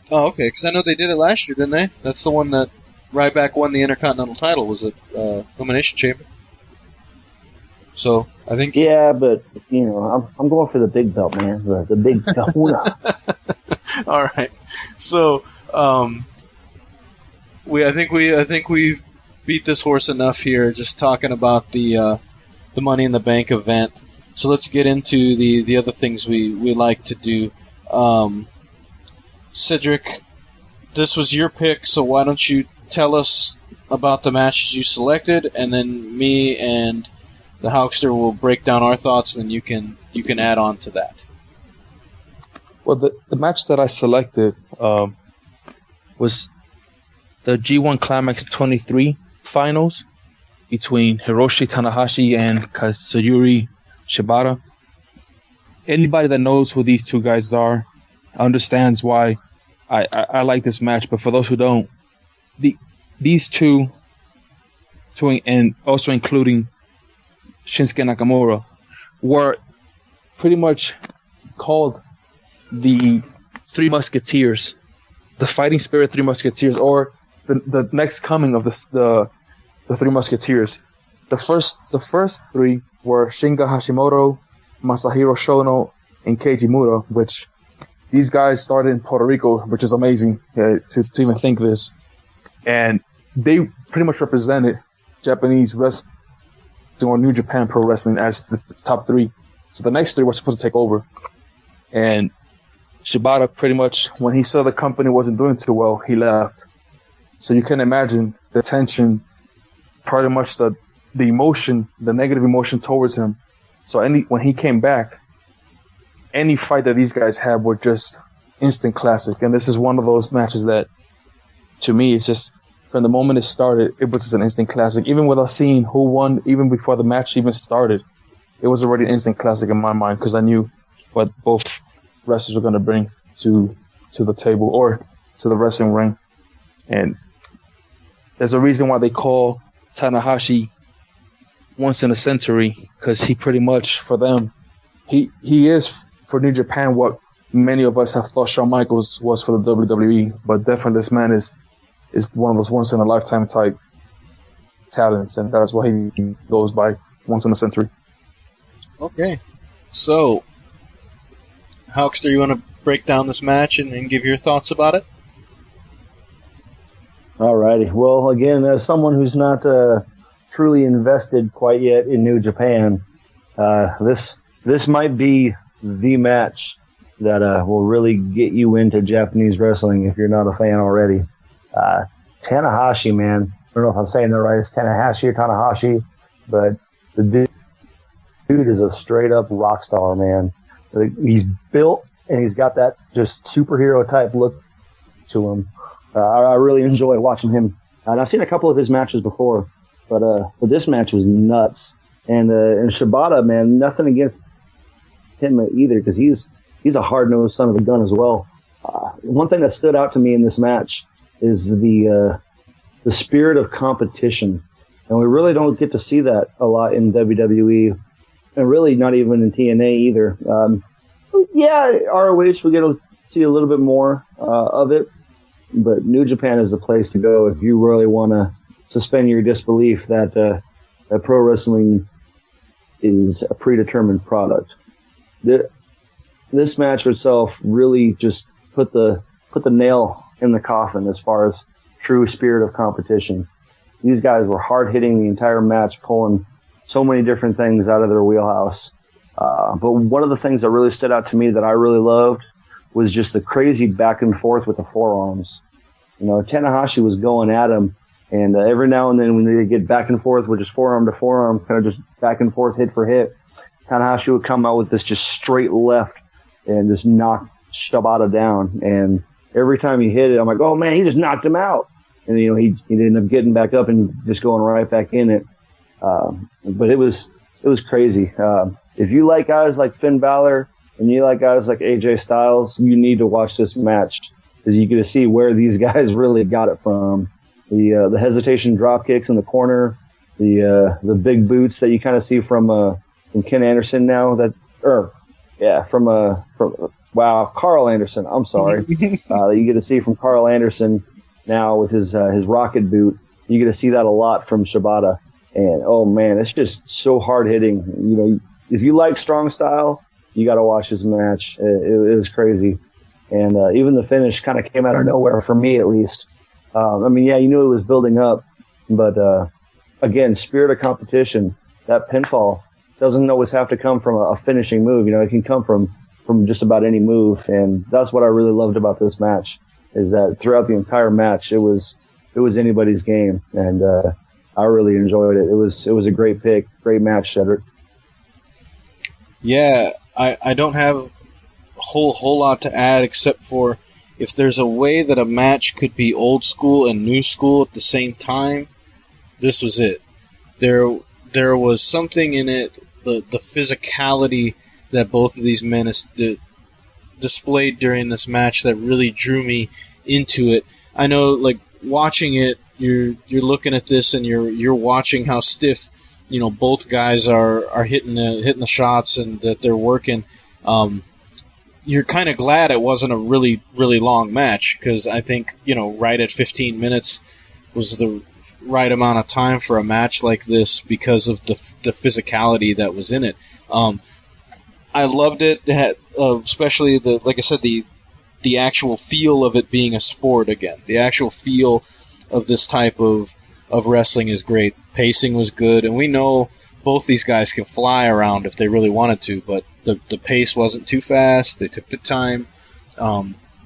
Oh, okay. Because I know they did it last year, didn't they? That's the one that Ryback won the Intercontinental title, was it Elimination Chamber? So I think. Yeah, but I'm going for the big belt, man. The big kahuna. All right. So I think we've beat this horse enough here, just talking about the Money in the Bank event. So let's get into the other things we like to do. Cedric, this was your pick, so why don't you tell us about the matches you selected, and then me and the Hulkster will break down our thoughts, and you can add on to that. Well, the match that I selected was the G1 Climax 23 finals between Hiroshi Tanahashi and Kazuyori Shibata. Anybody that knows who these two guys are understands why I like this match, but for those who don't, these two, and also including Shinsuke Nakamura, were pretty much called the Three Musketeers, the Fighting Spirit Three Musketeers, or the next coming of the Three Musketeers. The first three were Shinga Hashimoto, Masahiro Shono, and Keiji Muto, which these guys started in Puerto Rico, which is amazing to even think this. And they pretty much represented Japanese wrestling or New Japan Pro Wrestling as the top three. So the next three were supposed to take over. And Shibata, pretty much, when he saw the company wasn't doing too well, he left. So you can imagine the tension, pretty much the emotion, the negative emotion towards him. So when he came back, any fight that these guys had were just instant classic. And this is one of those matches that, to me, it's just, from the moment it started, it was just an instant classic. Even without seeing who won, even before the match even started, it was already an instant classic in my mind, because I knew what both wrestlers were going to bring to the table or to the wrestling ring. And there's a reason why they call Tanahashi once in a century, because he pretty much, for them, he is for New Japan what many of us have thought Shawn Michaels was for the WWE, but definitely this man is one of those once in a lifetime type talents, and that's why he goes by once in a century. Okay, so Hulkster, you want to break down this match and give your thoughts about it? Alrighty. Well, again, as someone who's not truly invested quite yet in New Japan, this might be the match that will really get you into Japanese wrestling if you're not a fan already. Tanahashi, man. I don't know if I'm saying that right. It's Tanahashi or Tanahashi, but the dude is a straight up rock star, man. He's built and he's got that just superhero type look to him. I really enjoy watching him. And I've seen a couple of his matches before, but this match was nuts. And Shibata, man, nothing against him either, because he's a hard-nosed son of a gun as well. One thing that stood out to me in this match is the spirit of competition. And we really don't get to see that a lot in WWE, and really not even in TNA either. ROH, we get to see a little bit more of it, but New Japan is the place to go if you really want to suspend your disbelief that pro wrestling is a predetermined product. This match itself really just put the nail in the coffin as far as true spirit of competition. These guys were hard hitting the entire match, pulling so many different things out of their wheelhouse. But one of the things that really stood out to me that I really loved was just the crazy back and forth with the forearms. You know, Tanahashi was going at him, and every now and then when they get back and forth with just forearm to forearm, kind of just back and forth, hit for hit, Tanahashi would come out with this just straight left and just knock Shibata down. And every time he hit it, I'm like, oh man, he just knocked him out. And you know, he ended up getting back up and just going right back in it. But it was crazy. If you like guys like Finn Balor and you like guys like AJ Styles, you need to watch this match, because you get to see where these guys really got it from. The hesitation drop kicks in the corner, the big boots that you kind of see from Ken Anderson now, Carl Anderson. I'm sorry. You get to see from Carl Anderson now with his rocket boot. You get to see that a lot from Shibata. And oh man, it's just so hard hitting. You know, if you like strong style, you got to watch this match. It was crazy. And even the finish kind of came out of nowhere for me, at least. I mean, yeah, you knew it was building up, but again, spirit of competition. That pinfall doesn't always have to come from a finishing move. You know, it can come from just about any move, and that's what I really loved about this match, is that throughout the entire match, it was anybody's game, and I really enjoyed it. It was a great pick, great match, Cedric. Yeah, I don't have a whole lot to add, except for if there's a way that a match could be old school and new school at the same time, this was it. There was something in it, the physicality that both of these men displayed during this match that really drew me into it. I know, like, watching it, you're looking at this and you're watching how stiff, you know, both guys are hitting the shots and that they're working. You're kind of glad it wasn't a really, really long match, because I think, you know, right at 15 minutes was the right amount of time for a match like this because of the physicality that was in it. I loved it, especially like I said, the actual feel of it being a sport again. The actual feel of this type of wrestling is great. Pacing was good, and we know both these guys can fly around if they really wanted to, but the pace wasn't too fast. They took the time.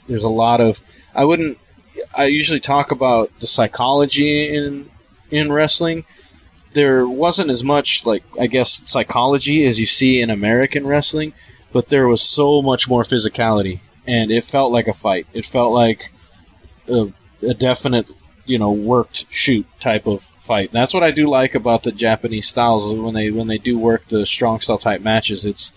There's a lot of... I usually talk about the psychology in wrestling. There wasn't as much, like, I guess, psychology as you see in American wrestling, but there was so much more physicality, and it felt like a fight. It felt like a definite, you know, worked shoot type of fight. And that's what I do like about the Japanese styles when they do work the strong style type matches.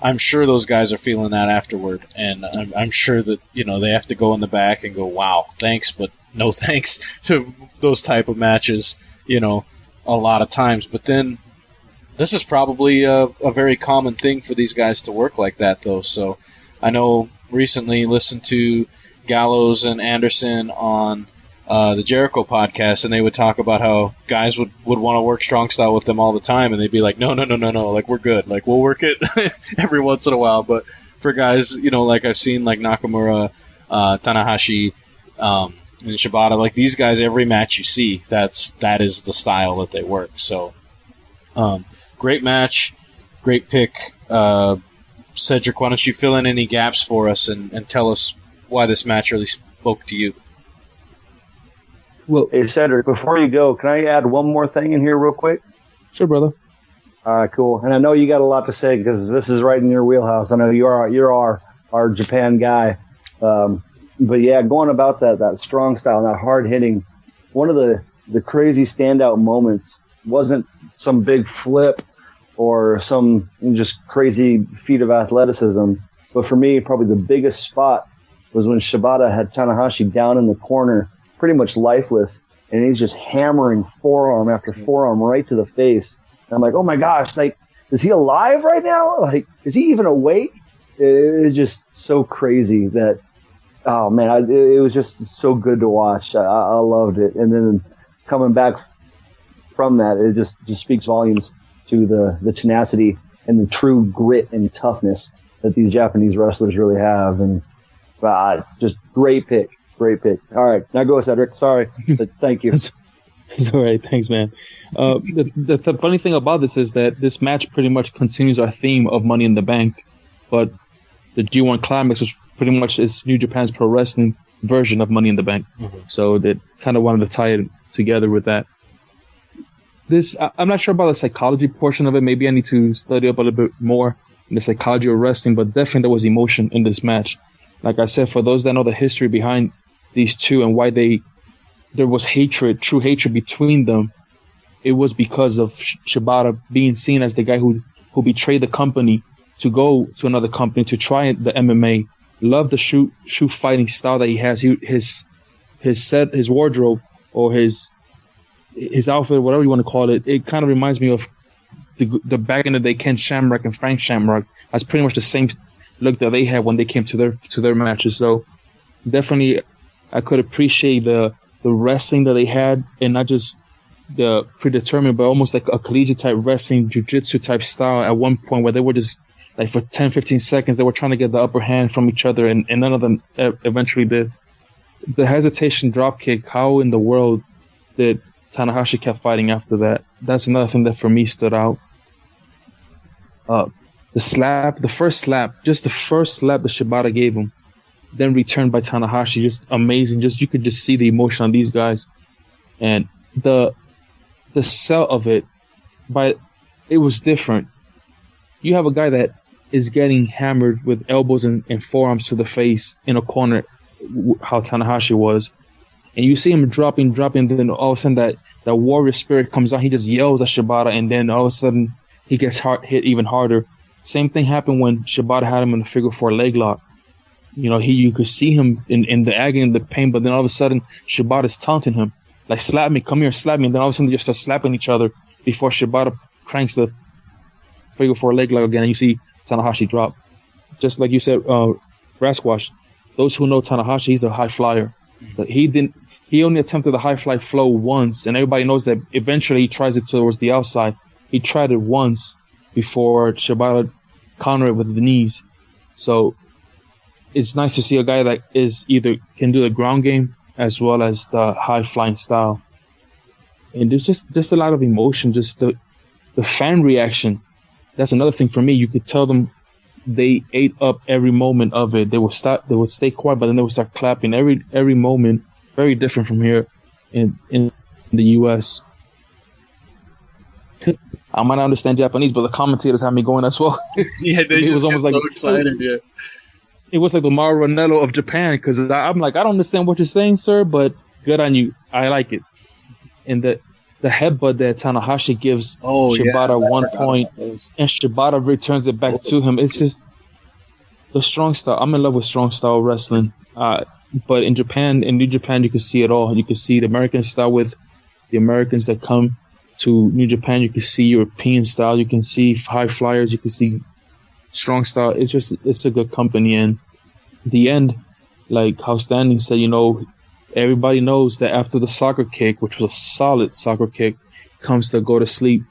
I'm sure those guys are feeling that afterward, and I'm sure that, you know, they have to go in the back and go, wow, thanks, but no thanks to those type of matches, you know, a lot of times. But then this is probably a very common thing for these guys to work like that, though. So I know recently listened to Gallows and Anderson on the Jericho podcast, and they would talk about how guys would want to work strong style with them all the time, and they'd be like, no, like, we're good. Like, we'll work it every once in a while. But for guys, you know, like I've seen, like Nakamura, Tanahashi, And Shibata, like these guys, every match you see, that is the style that they work. So, great match, great pick. Cedric, why don't you fill in any gaps for us and tell us why this match really spoke to you? Well, hey, Cedric, before you go, can I add one more thing in here real quick? Sure, brother. All right, cool. And I know you got a lot to say because this is right in your wheelhouse. I know you're our Japan guy. But yeah, going about that strong style, that hard hitting, one of the crazy standout moments wasn't some big flip or some just crazy feat of athleticism. But for me, probably the biggest spot was when Shibata had Tanahashi down in the corner, pretty much lifeless, and he's just hammering forearm after forearm right to the face. And I'm like, oh my gosh, like, is he alive right now? Like, is he even awake? It was just so crazy that, oh man, it was just so good to watch. I loved it. And then coming back from that, it just speaks volumes to the tenacity and the true grit and toughness that these Japanese wrestlers really have. And just great pick. Great pick. All right. Now go, Cedric. Sorry. But thank you. It's all right. Thanks, man. The funny thing about this is that this match pretty much continues our theme of Money in the Bank, but the G1 Climax was pretty much is New Japan's pro wrestling version of Money in the Bank. Mm-hmm. So they kind of wanted to tie it together with that. I'm not sure about the psychology portion of it. Maybe I need to study up a little bit more in the psychology of wrestling, but definitely there was emotion in this match. Like I said, for those that know the history behind these two and why there was hatred, true hatred between them, it was because of Shibata being seen as the guy who betrayed the company to go to another company to try the MMA. Love the shoot fighting style that he has. His wardrobe or his outfit, whatever you want to call it, it kind of reminds me of the back in the day Ken Shamrock and Frank Shamrock. That's pretty much the same look that they had when they came to their matches. So definitely, I could appreciate the wrestling that they had, and not just the predetermined, but almost like a collegiate type wrestling, jiu-jitsu type style at one point where they were just like for 10, 15 seconds, they were trying to get the upper hand from each other, and none of them eventually did. The hesitation drop kick, how in the world did Tanahashi kept fighting after that? That's another thing that for me stood out. The first slap that Shibata gave him, then returned by Tanahashi, just amazing. You could just see the emotion on these guys, and the sell of it, it was different. You have a guy that is getting hammered with elbows and forearms to the face in a corner, how Tanahashi was, and you see him dropping, and then all of a sudden that warrior spirit comes out. He just yells at Shibata, and then all of a sudden he gets hit even harder. Same thing happened when Shibata had him in the figure 4 leg lock. You could see him in the agony and the pain, but then all of a sudden Shibata's taunting him, like, slap me, come here, slap me, and then all of a sudden they just start slapping each other before Shibata cranks the figure 4 leg lock again, and you see Tanahashi drop. Just like you said, Rasquash, those who know Tanahashi, he's a high flyer. But he only attempted the high fly flow once, and everybody knows that eventually he tries it towards the outside. He tried it once before Shibata countered it with the knees. So it's nice to see a guy that is either can do the ground game as well as the high flying style. And there's just a lot of emotion, just the fan reaction. That's another thing for me. You could tell them they ate up every moment of it. They would stay quiet, but then they would start clapping every moment. Very different from here in the US. I might not understand Japanese, but the commentators had me going as well. Yeah, it was almost like so excited. Yeah, it was like the Mauro Ranello of Japan, because I'm like, I don't understand what you're saying, sir, but good on you. I like it. And the headbutt that Tanahashi gives Shibata at one point, and Shibata returns it back to him. It's just the strong style. I'm in love with strong style wrestling. But in Japan, in New Japan, you can see it all. You can see the American style with the Americans that come to New Japan. You can see European style. You can see high flyers. You can see strong style. It's a good company. And the end, like how Standing said, everybody knows that after the soccer kick, which was a solid soccer kick, comes the go to sleep,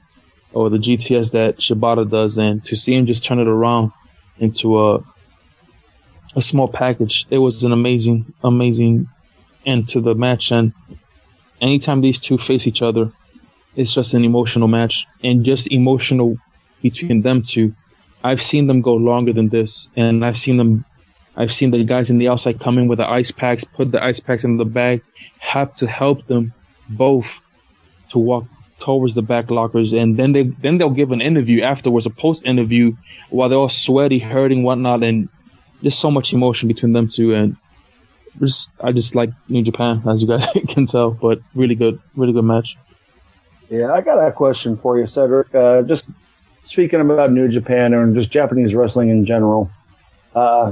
or the GTS that Shibata does. And to see him just turn it around into a small package, it was an amazing into the match, and anytime these two face each other, it's just an emotional match, and just emotional between them two. I've seen them go longer than this, and I've seen the guys in the outside come in with the ice packs, put the ice packs in the bag, have to help them both to walk towards the back lockers, and then they'll give an interview afterwards, a post interview, while they're all sweaty, hurting, whatnot, and just so much emotion between them two. And I just like New Japan, as you guys can tell, but really good match. Yeah, I got a question for you, Cedric. Just speaking about New Japan and just Japanese wrestling in general,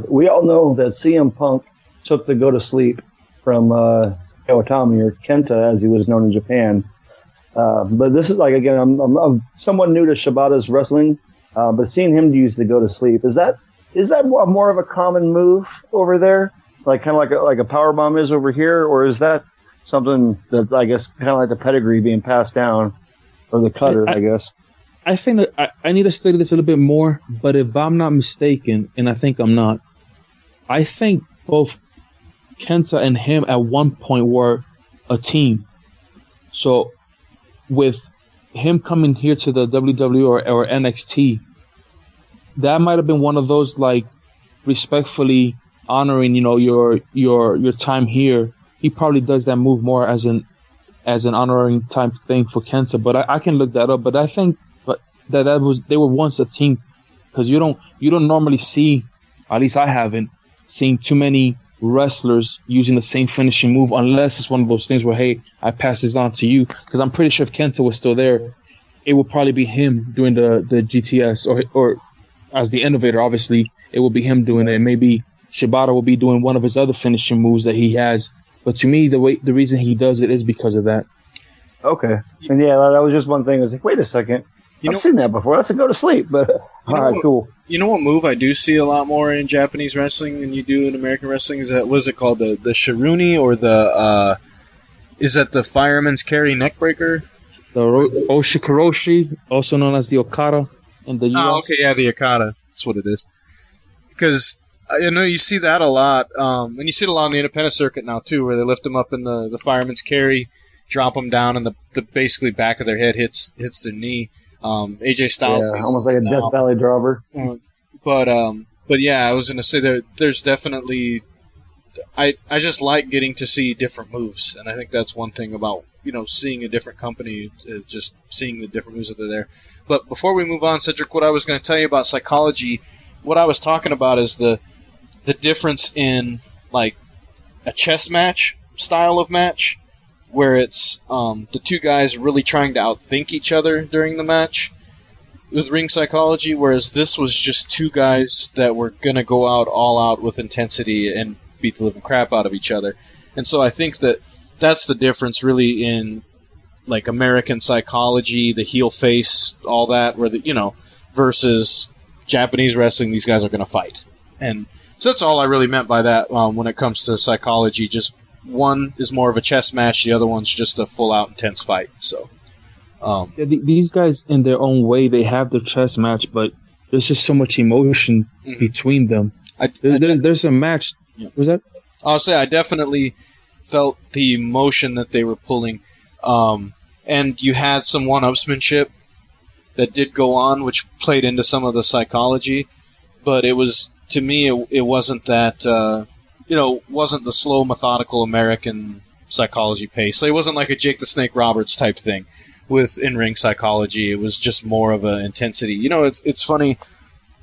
we all know that CM Punk took the go to sleep from Kawatami, or Kenta as he was known in Japan. But this is like, again, I'm somewhat new to Shibata's wrestling, but seeing him use the go to sleep, is that more of a common move over there, like kind of like a power bomb is over here, or is that something that I guess kind of like the pedigree being passed down, or the cutter, I guess? I think that I need to study this a little bit more, but if I'm not mistaken, and I think I'm not, I think both Kenta and him at one point were a team. So with him coming here to the WWE or NXT, that might have been one of those, like, respectfully honoring, your time here. He probably does that move more as an honoring type thing for Kenta, but I can look that up. But I think they were once a team, because you don't normally see, at least I haven't seen too many wrestlers using the same finishing move, unless it's one of those things where, hey, I pass this on to you. Because I'm pretty sure if Kenta was still there, it would probably be him doing the GTS, or as the innovator, obviously, it will be him doing it. Maybe Shibata will be doing one of his other finishing moves that he has. But to me, the reason he does it is because of that. Okay. And yeah, that was just one thing. I was like, wait a second. I've seen that before. That's a go to sleep. But all right, cool. You know what move I do see a lot more in Japanese wrestling than you do in American wrestling? Is that, what is it called? The shiruni, or the is that the fireman's carry neckbreaker? The Oshikoroshi, also known as the Okada in the US. Oh, okay, yeah, the Okada. That's what it is. Because I know you see that a lot, and you see it a lot on the independent circuit now too, where they lift them up in the fireman's carry, drop them down, and the basically back of their head hits their knee. AJ Styles, yeah, almost like a Death Valley driver. But yeah, I was gonna say there's definitely, I just like getting to see different moves, and I think that's one thing about seeing a different company, just seeing the different moves that are there. But before we move on, Cedric, what I was going to tell you about psychology, what I was talking about is the difference in, like, a chess match style of match, where it's the two guys really trying to outthink each other during the match with ring psychology, whereas this was just two guys that were going to go out all out with intensity and beat the living crap out of each other. And so I think that's the difference really in, like, American psychology, the heel face, all that, where versus Japanese wrestling, these guys are going to fight. And so that's all I really meant by that when it comes to psychology. Just one is more of a chess match, the other one's just a full-out intense fight. So these guys, in their own way, they have their chess match, but there's just so much emotion between them. There's a match. Yeah. Was that? I'll say I definitely felt the emotion that they were pulling. And you had some one-upsmanship that did go on, which played into some of the psychology. But it was, to me, it wasn't that, wasn't the slow, methodical American psychology pace. So it wasn't like a Jake the Snake Roberts type thing with in-ring psychology. It was just more of an intensity. It's funny.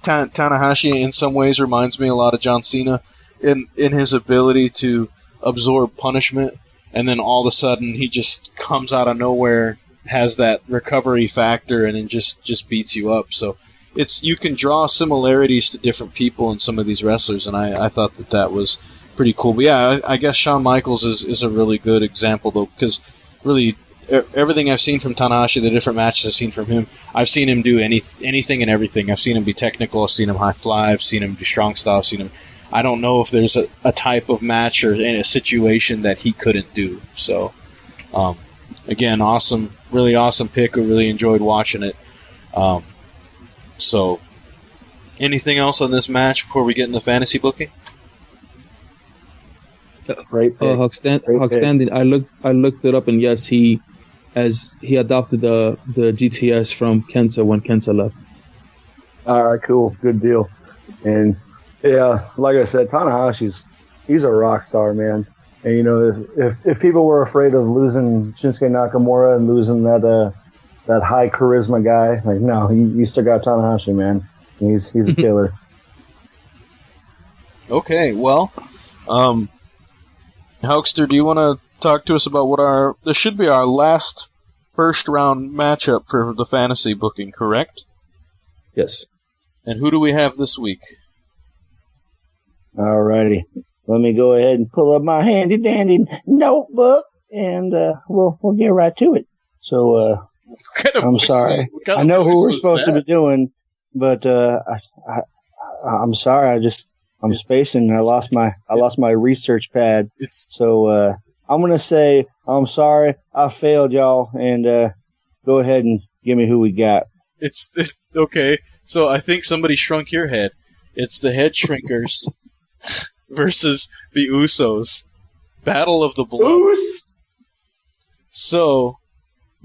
Tanahashi in some ways reminds me a lot of John Cena in his ability to absorb punishment, and then all of a sudden he just comes out of nowhere, has that recovery factor, and then just beats you up. So you can draw similarities to different people in some of these wrestlers, and I thought that was pretty cool. But yeah, I guess Shawn Michaels is a really good example, though, because really everything I've seen from Tanahashi, the different matches I've seen from him, I've seen him do anything and everything. I've seen him be technical, I've seen him high fly, I've seen him do strong style, I've seen him. I don't know if there's a type of match or in a situation that he couldn't do. So, again, awesome, really awesome pick. I really enjoyed watching it. So, anything else on this match before we get into fantasy booking? Great pick. Huck Standing. I looked it up, and yes, he adopted the GTS from Kenta when Kenta left. All right, cool, good deal. And yeah, like I said, he's a rock star, man. And you know, if people were afraid of losing Shinsuke Nakamura and losing that high charisma guy, like no, you still got Tanahashi, man. He's a killer. Okay, well, Hulkster, do you want to talk to us about this should be our last first round matchup for the fantasy booking, correct? Yes. And who do we have this week? Alrighty. Let me go ahead and pull up my handy dandy notebook, and we'll get right to it. So I'm sorry. I know who we're supposed to be doing, but I'm sorry. I'm spacing. I lost my research pad. So I'm gonna say I'm sorry. I failed y'all, and go ahead and give me who we got. It's okay. So I think somebody shrunk your head. It's the Headshrinkers versus the Usos. Battle of the Blood. So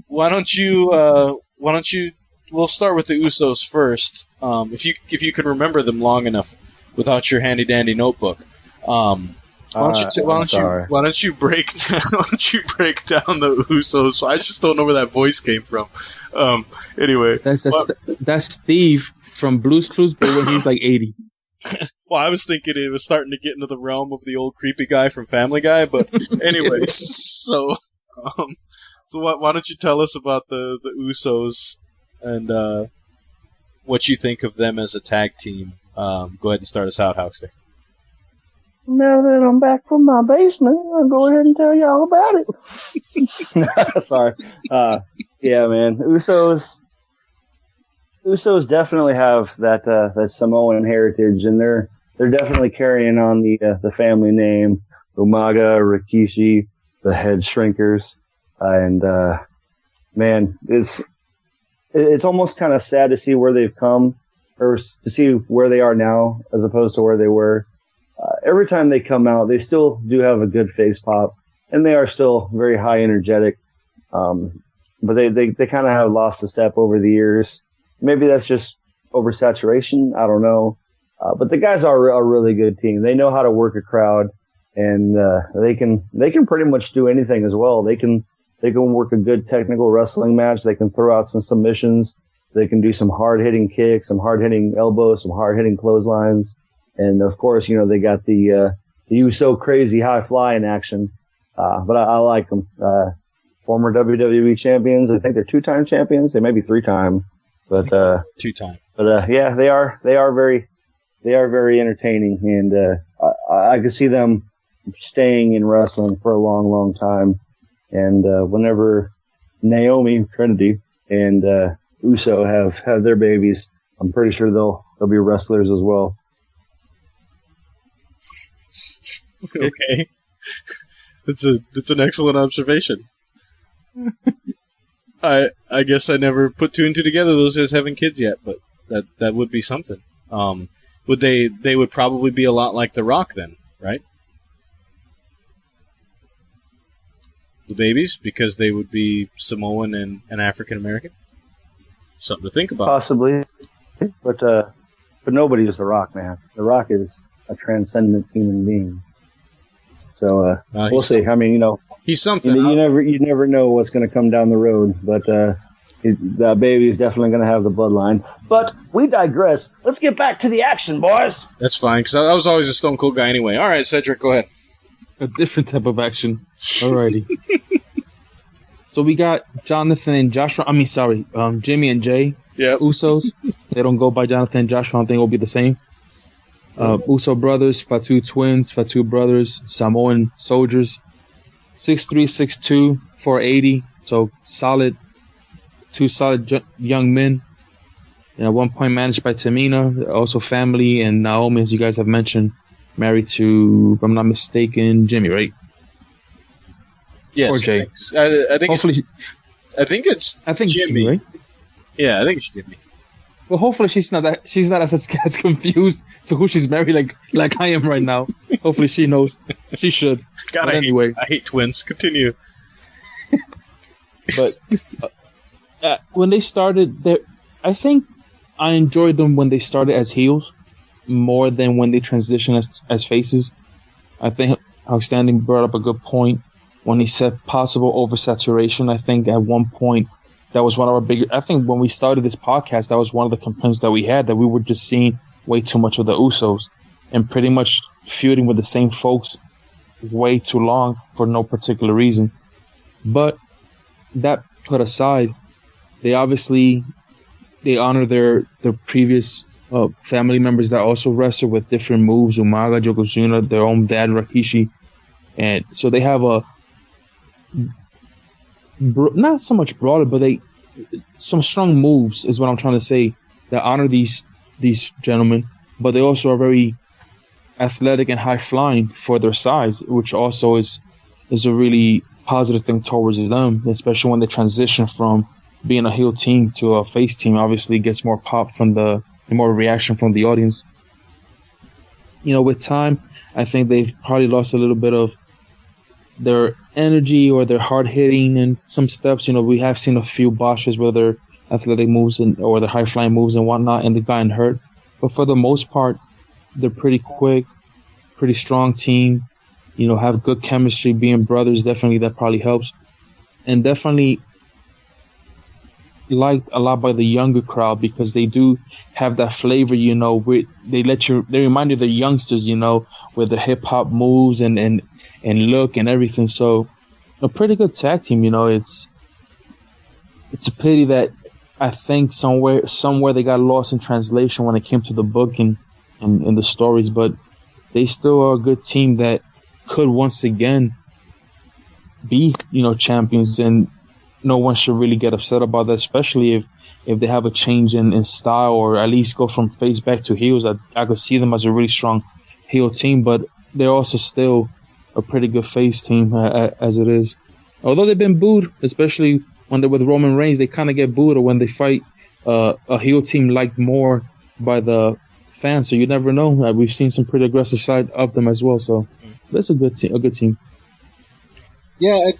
why don't you? We'll start with the Usos first. If you can remember them long enough without your handy dandy notebook. Why don't you break down the Usos? I just don't know where that voice came from. Anyway, that's Steve from Blue's Clues, but when he's like 80. Well, I was thinking it was starting to get into the realm of the old creepy guy from Family Guy, but anyway, so why don't you tell us about the Usos and what you think of them as a tag team? Go ahead and start us out, Huckster. Now that I'm back from my basement, I'll go ahead and tell you all about it. Sorry. Yeah, man. Usos definitely have that Samoan heritage, and they're definitely carrying on the family name, Umaga, Rikishi, the Headshrinkers, and man, it's almost kind of sad to see where they've come, or to see where they are now as opposed to where they were. Every time they come out, they still do have a good face pop, and they are still very high energetic. But they kind of have lost a step over the years. Maybe that's just oversaturation. I don't know. But the guys are a really good team. They know how to work a crowd, and they can pretty much do anything as well. They can work a good technical wrestling match. They can throw out some submissions. They can do some hard hitting kicks, some hard hitting elbows, some hard hitting clotheslines. And of course, you know, they got the Uso crazy high flying action. But I like them. Former WWE champions. I think they're 2-time champions. They may be 3-time, but 2-time. But yeah, they are very entertaining, and I could see them staying in wrestling for a long, long time. And whenever Naomi, Trinity, and Uso have their babies, I'm pretty sure they'll be wrestlers as well. Okay. It's an excellent observation. I guess I never put 2 and 2 together, those guys having kids yet, but that would be something. Would they would probably be a lot like The Rock then, right? The babies, because they would be Samoan and African American. Something to think about. Possibly, but nobody is The Rock, man. The Rock is a transcendent human being. So we'll see. I mean, you know, he's something. You never know what's going to come down the road, but that baby is definitely going to have the bloodline. But we digress. Let's get back to the action, boys. That's fine, because I was always a Stone Cold guy anyway. All right, Cedric, go ahead. A different type of action. Alrighty. So we got Jonathan and Joshua. Jimmy and Jay. Yeah. Usos. They don't go by Jonathan and Joshua. I don't think it will be the same. Uso brothers, Fatu twins, Fatu brothers, Samoan soldiers. 6'3", 6'2", 480. So solid. 2 solid young men. And at one point managed by Tamina. Also family, and Naomi, as you guys have mentioned, married to, if I'm not mistaken, Jimmy, right? Yes. Or Jay. I think hopefully. I think it's Jimmy, Jimmy, right? Yeah, I think it's Jimmy. Well, hopefully she's not as confused to who she's married like I am right now. Hopefully she knows. She should. God, but anyway, I hate twins. Continue. But when they started, I think I enjoyed them when they started as heels more than when they transitioned as faces. I think Outstanding brought up a good point when he said possible oversaturation. I think at one point that was one of our big. I think when we started this podcast, that was one of the complaints that we had, that we were just seeing way too much of the Usos and pretty much feuding with the same folks way too long for no particular reason. But that put aside, they honor their previous family members that also wrestle with different moves. Umaga, Yokozuna, their own dad Rikishi, and so they have a not so much broader, but some strong moves is what I'm trying to say, that honor these gentlemen, but they also are very athletic and high flying for their size, which also is a really positive thing towards them, especially when they transition from being a heel team to a face team. Obviously gets more pop from and more reaction from the audience. With time, I think they've probably lost a little bit of their energy or their hard hitting and some steps. We have seen a few botches with their athletic moves or their high flying moves and whatnot, and they've gotten hurt. But for the most part, they're pretty quick, pretty strong team. Have good chemistry, being brothers. Definitely that probably helps, and definitely liked a lot by the younger crowd because they do have that flavor. They remind you of the youngsters. With the hip hop moves and look and everything. So a pretty good tag team. It's a pity that I think somewhere they got lost in translation when it came to the book and the stories, but they still are a good team that could once again be, champions, and no one should really get upset about that, especially if they have a change in style or at least go from face back to heels. I could see them as a really strong heel team, but they're also still a pretty good face team as it is. Although they've been booed, especially when they're with Roman Reigns, they kind of get booed, or when they fight a heel team liked more by the fans. So you never know. We've seen some pretty aggressive side of them as well. So that's a good team. Yeah,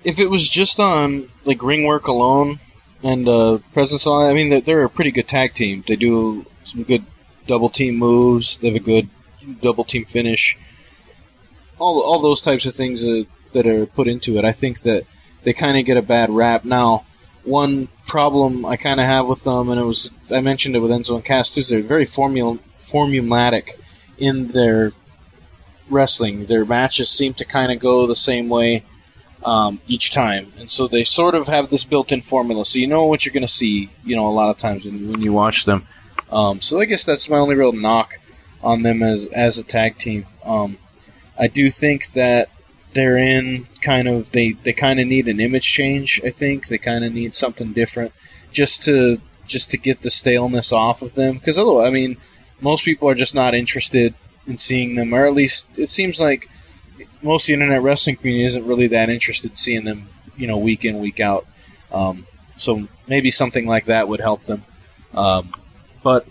if it was just on ring work alone and presence on, I mean, they're a pretty good tag team. They do some good double team moves. They have a good double team finish. All those types of things that are put into it. I think that they kind of get a bad rap. Now, one problem I kind of have with them, and I mentioned it with Enzo and Cass too, is they're very formulatic in their wrestling. Their matches seem to kind of go the same way each time, and so they sort of have this built-in formula, so you know what you're going to see, a lot of times when you watch them. So I guess that's my only real knock on them as a tag team. I do think that they're in they kind of need an image change. I think they kind of need something different just to get the staleness off of them, because otherwise, I mean, most people are just not interested in seeing them, or at least it seems like most of the internet wrestling community isn't really that interested in seeing them, week in, week out. So maybe something like that would help them. But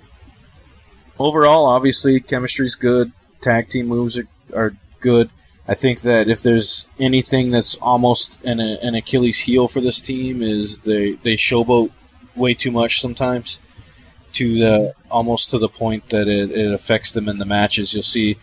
overall, obviously, chemistry's good. Tag team moves are good. I think that if there's anything that's almost an Achilles heel for this team, is they showboat way too much sometimes, almost to the point that it affects them in the matches. You'll see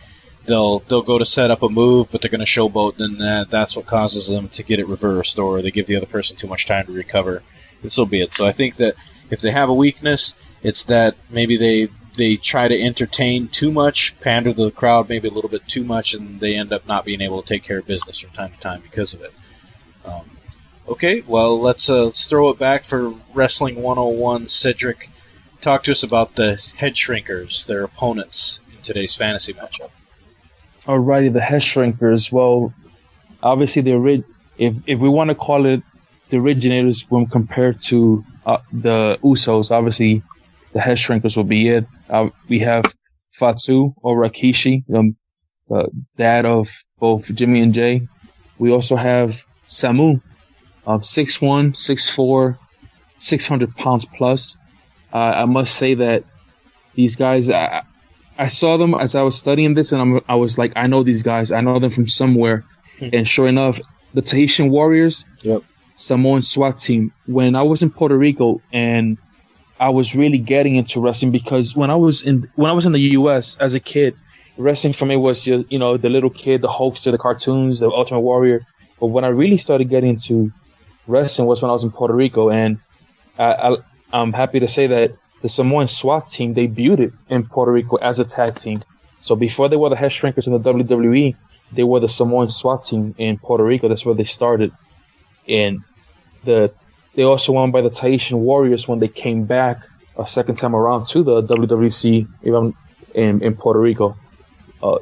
they'll go to set up a move, but they're going to showboat, then that's what causes them to get it reversed, or they give the other person too much time to recover, and so be it. So I think that if they have a weakness, it's that maybe they try to entertain too much, pander to the crowd maybe a little bit too much, and they end up not being able to take care of business from time to time because of it. Okay, well, let's throw it back for Wrestling 101. Cedric, talk to us about the Headshrinkers, their opponents in today's fantasy matchup. Alrighty, the Headshrinkers. Well, obviously if we want to call it the originators when compared to the Usos, obviously the Headshrinkers will be it. We have Fatu or Rikishi, dad of both Jimmy and Jay. We also have Samu, 6'1", 6'4", 600 pounds plus. I must say that these guys, I saw them as I was studying this, and I was like, I know these guys. I know them from somewhere. And sure enough, the Tahitian Warriors, Samoan SWAT team. When I was in Puerto Rico, and I was really getting into wrestling, because when I was in the U.S. as a kid, wrestling for me was the little kid, the Hulkster, the cartoons, the Ultimate Warrior. But when I really started getting into wrestling was when I was in Puerto Rico, and I'm happy to say that the Samoan SWAT team debuted in Puerto Rico as a tag team. So before they were the Headshrinkers in the WWE, they were the Samoan SWAT team in Puerto Rico. That's where they started. And they also won by the Tahitian Warriors when they came back a second time around to the WWC in Puerto Rico.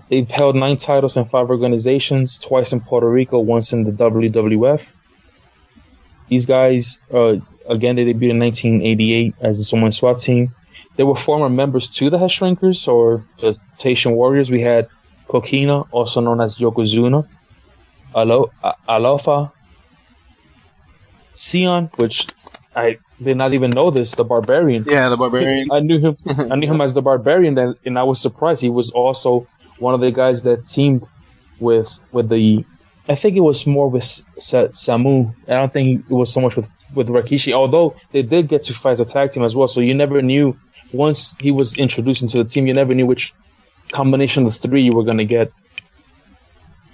They've held 9 titles in 5 organizations, twice in Puerto Rico, once in the WWF. These guys, again, they debuted in 1988 as the Samoan SWAT team. They were former members to the Headshrinkers, or the Tahitian Warriors. We had Kokina, also known as Yokozuna, Alofa, Sion, which I did not even know this, the Barbarian. Yeah, the Barbarian. I knew him as the Barbarian, and I was surprised. He was also one of the guys that teamed with the. I think it was more with Samu. I don't think it was so much with Rikishi, although they did get to fight as a tag team as well. So you never knew, once he was introduced into the team, you never knew which combination of 3 you were going to get.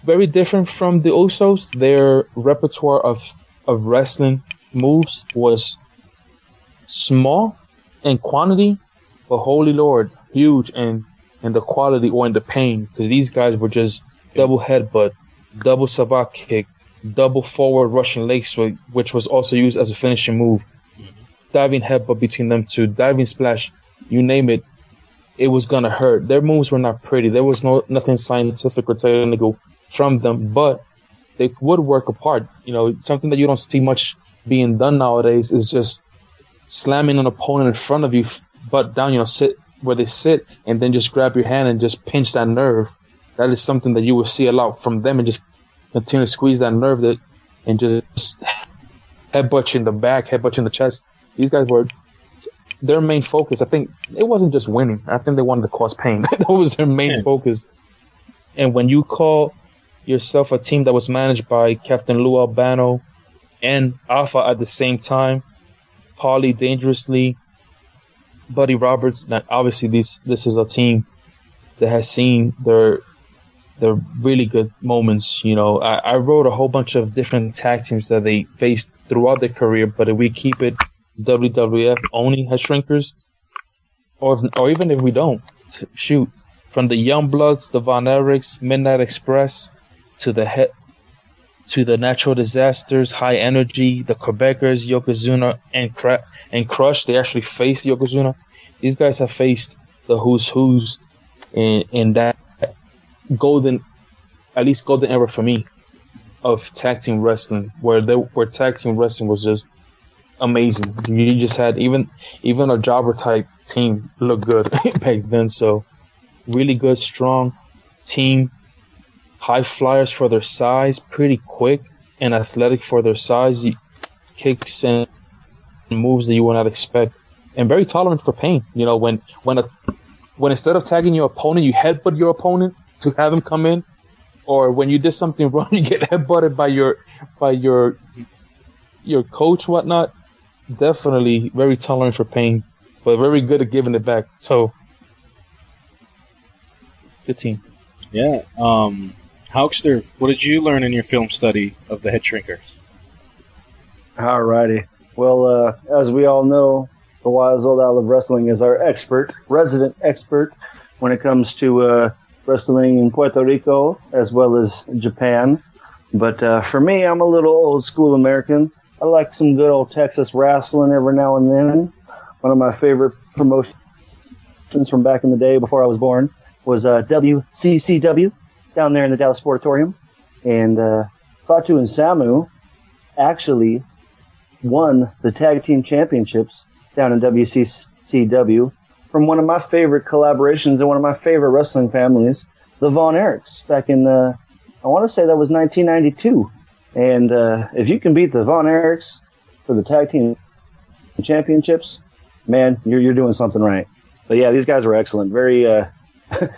Very different from the Usos. Their repertoire of wrestling moves was small in quantity, but holy Lord, huge in the quality or in the pain, because these guys were just double headbutt, double sabak kick, double forward Russian leg sweep, which was also used as a finishing move, diving headbutt between them two, diving splash, you name it, it was gonna hurt. Their moves were not pretty. There was nothing scientific or technical from them, but they would work apart. Something that you don't see much being done nowadays is just slamming an opponent in front of you, butt down, sit where they sit, and then just grab your hand and just pinch that nerve. That is something that you will see a lot from them, and just continue to squeeze that nerve and just headbutt you in the back, headbutt you in the chest. These guys were, their main focus, I think, it wasn't just winning. I think they wanted to cause pain. That was their main focus. And when you call yourself a team that was managed by Captain Lou Albano and Alpha at the same time, Paulie Dangerously, Buddy Roberts, that obviously this is a team that has seen their really good moments. I wrote a whole bunch of different tag teams that they faced throughout their career, but if we keep it WWF only Headshrinkers, or even if we don't, shoot, from the Youngbloods, the Von Erichs, Midnight Express, to the Natural Disasters, High Energy, the Quebecers, Yokozuna, and Crush. They actually faced Yokozuna. These guys have faced the who's in that golden era for me of tag team wrestling, where tag team wrestling was just amazing. You just had even a jobber type team look good back then. So really good, strong team. High flyers for their size, pretty quick and athletic for their size, kicks and moves that you would not expect, and very tolerant for pain. When instead of tagging your opponent, you headbutt your opponent to have him come in, or when you did something wrong, you get headbutted by your coach, whatnot. Definitely very tolerant for pain, but very good at giving it back. So, good team. Yeah. Hawkster, what did you learn in your film study of the Headshrinkers? Alrighty. Well, as we all know, the Wise Old Owl of Wrestling is our resident expert when it comes to wrestling in Puerto Rico as well as Japan. But for me, I'm a little old school American. I like some good old Texas wrestling every now and then. One of my favorite promotions from back in the day before I was born was WCCW down there in the Dallas Sportatorium. And Fatu and Samu actually won the tag team championships down in WCCW from one of my favorite collaborations and one of my favorite wrestling families, the Von Erichs, back in, I want to say that was 1992. And if you can beat the Von Erichs for the tag team championships, man, you're doing something right. But yeah, these guys were excellent. Very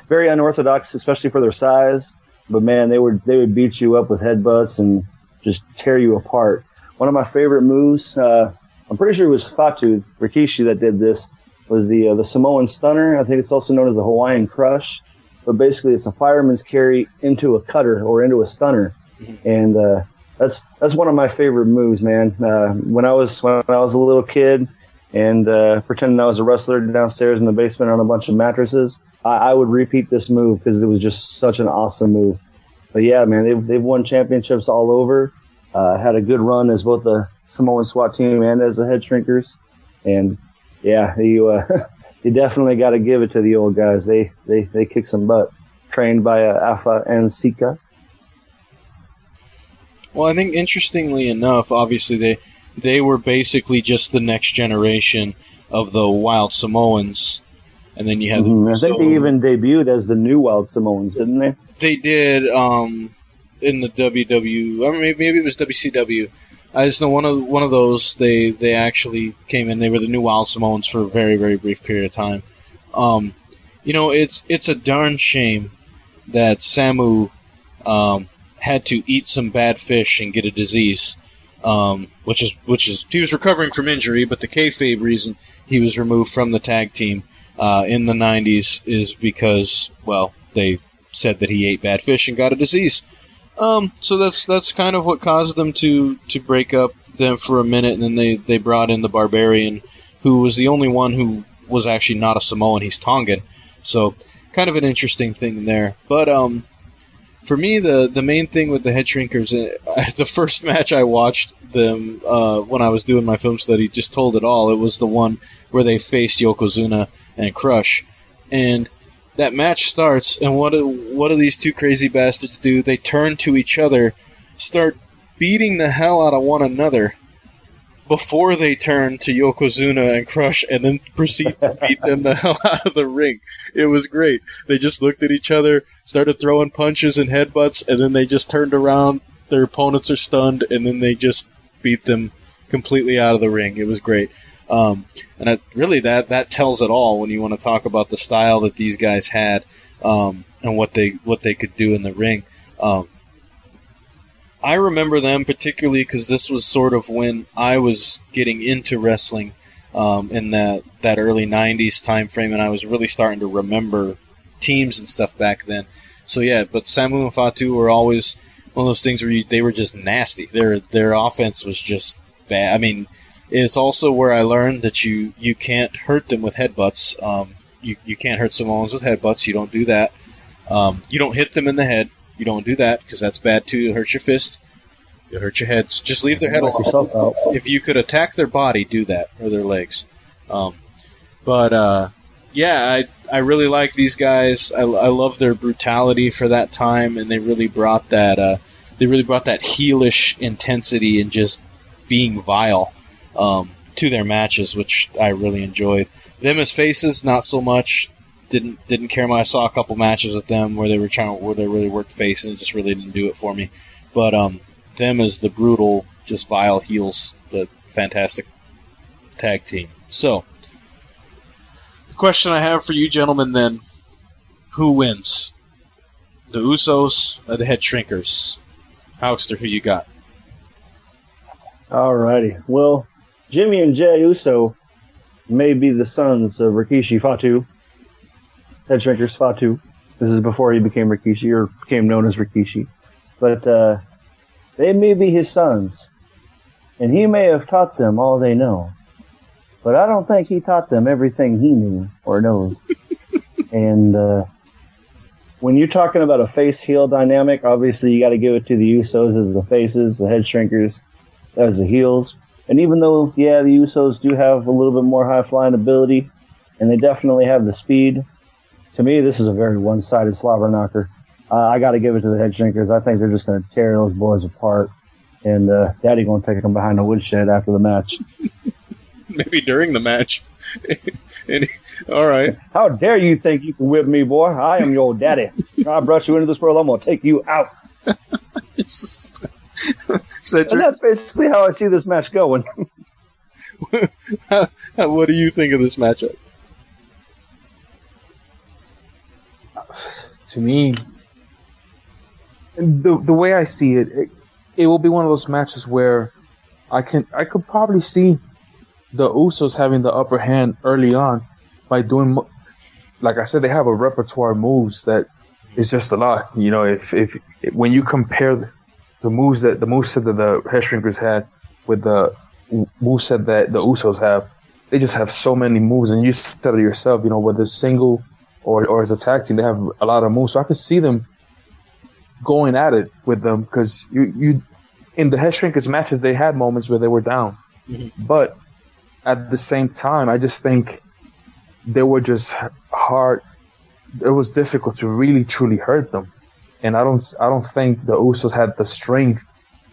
very unorthodox, especially for their size. But man, they would beat you up with headbutts and just tear you apart. One of my favorite moves, I'm pretty sure it was Fatu Rikishi that did this, was the Samoan Stunner. I think it's also known as the Hawaiian Crush. But basically, it's a fireman's carry into a cutter or into a stunner, and that's one of my favorite moves, man. When I was a little kid and pretending I was a wrestler downstairs in the basement on a bunch of mattresses, I would repeat this move because it was just such an awesome move. But yeah, man, they've won championships all over. Had a good run as both the Samoan SWAT team and as the Headshrinkers, and yeah, you definitely got to give it to the old guys. They kick some butt. Trained by Afa and Sika. Well, I think interestingly enough, obviously they were basically just the next generation of the Wild Samoans, and then you had. I think they even debuted as the new Wild Samoans, didn't they? They did in the WW, or maybe it was WCW. I just know one of those they actually came in. They were the new Wild Samoans for a very, very brief period of time. It's a darn shame that Samu had to eat some bad fish and get a disease, which is he was recovering from injury, but the kayfabe reason he was removed from the tag team in the 90s is because, well, they said that he ate bad fish and got a disease. So that's kind of what caused them to break up them for a minute, and then they brought in the Barbarian, who was the only one who was actually not a Samoan. He's Tongan, so kind of an interesting thing there. But for me, the main thing with the Headshrinkers, the first match I watched them when I was doing my film study just told it all. It was the one where they faced Yokozuna and Crush, and that match starts, and what do these two crazy bastards do? They turn to each other, start beating the hell out of one another before they turn to Yokozuna and Crush, and then proceed to beat them the hell out of the ring. It was great. They just looked at each other, started throwing punches and headbutts, and then they just turned around. Their opponents are stunned, and then they just beat them completely out of the ring. It was great. And that tells it all when you want to talk about the style that these guys had and what they could do in the ring. I remember them particularly because this was sort of when I was getting into wrestling in that early 90s time frame, and I was really starting to remember teams and stuff back then. So yeah, but Samu and Fatu were always one of those things where they were just nasty. Their offense was just bad. I mean, it's also where I learned that you can't hurt them with headbutts. You can't hurt Samoans with headbutts. You don't do that. You don't hit them in the head. You don't do that because that's bad too. You'll hurt your fist. You'll hurt your heads. Just leave their head alone. If you could attack their body, do that, or their legs. Yeah, I really like these guys. I love their brutality for that time, and they really brought that heelish intensity and just being vile to their matches, which I really enjoyed. Them as faces, not so much. Didn't care much. I saw a couple matches with them where they really worked face, and it just really didn't do it for me. But them as the brutal, just vile heels, the fantastic tag team. So, the question I have for you gentlemen then, who wins? The Usos or the Headshrinkers? Hoekster, who you got? Alrighty. Well, Jimmy and Jay Uso may be the sons of Rikishi Fatu. Headshrinkers Fatu. This is before he became Rikishi, or became known as Rikishi. But they may be his sons, and he may have taught them all they know. But I don't think he taught them everything he knew or knows. And when you're talking about a face-heel dynamic, obviously you got to give it to the Usos as the faces, the Headshrinkers as the heels. And even though, yeah, the Usos do have a little bit more high-flying ability, and they definitely have the speed, to me, this is a very one-sided slobber knocker. I got to give it to the Headshrinkers. I think they're just going to tear those boys apart, and Daddy going to take them behind the woodshed after the match. Maybe during the match. All right. How dare you think you can whip me, boy? I am your daddy. I brought you into this world. I'm going to take you out. And that's basically how I see this match going. What do you think of this matchup? To me, the way I see it, it will be one of those matches where I could probably see the Usos having the upper hand early on by doing, like I said, they have a repertoire of moves that is just a lot. You know, if when you compare the moveset that the Headshrinkers had with the moveset that the Usos have, they just have so many moves. And you said it yourself, you know, whether it's single or as a tag team, they have a lot of moves. So I could see them going at it with them, because you in the Headshrinkers matches, they had moments where they were down. Mm-hmm. But at the same time, I just think they were just hard. It was difficult to really truly hurt them. And I don't think the Usos had the strength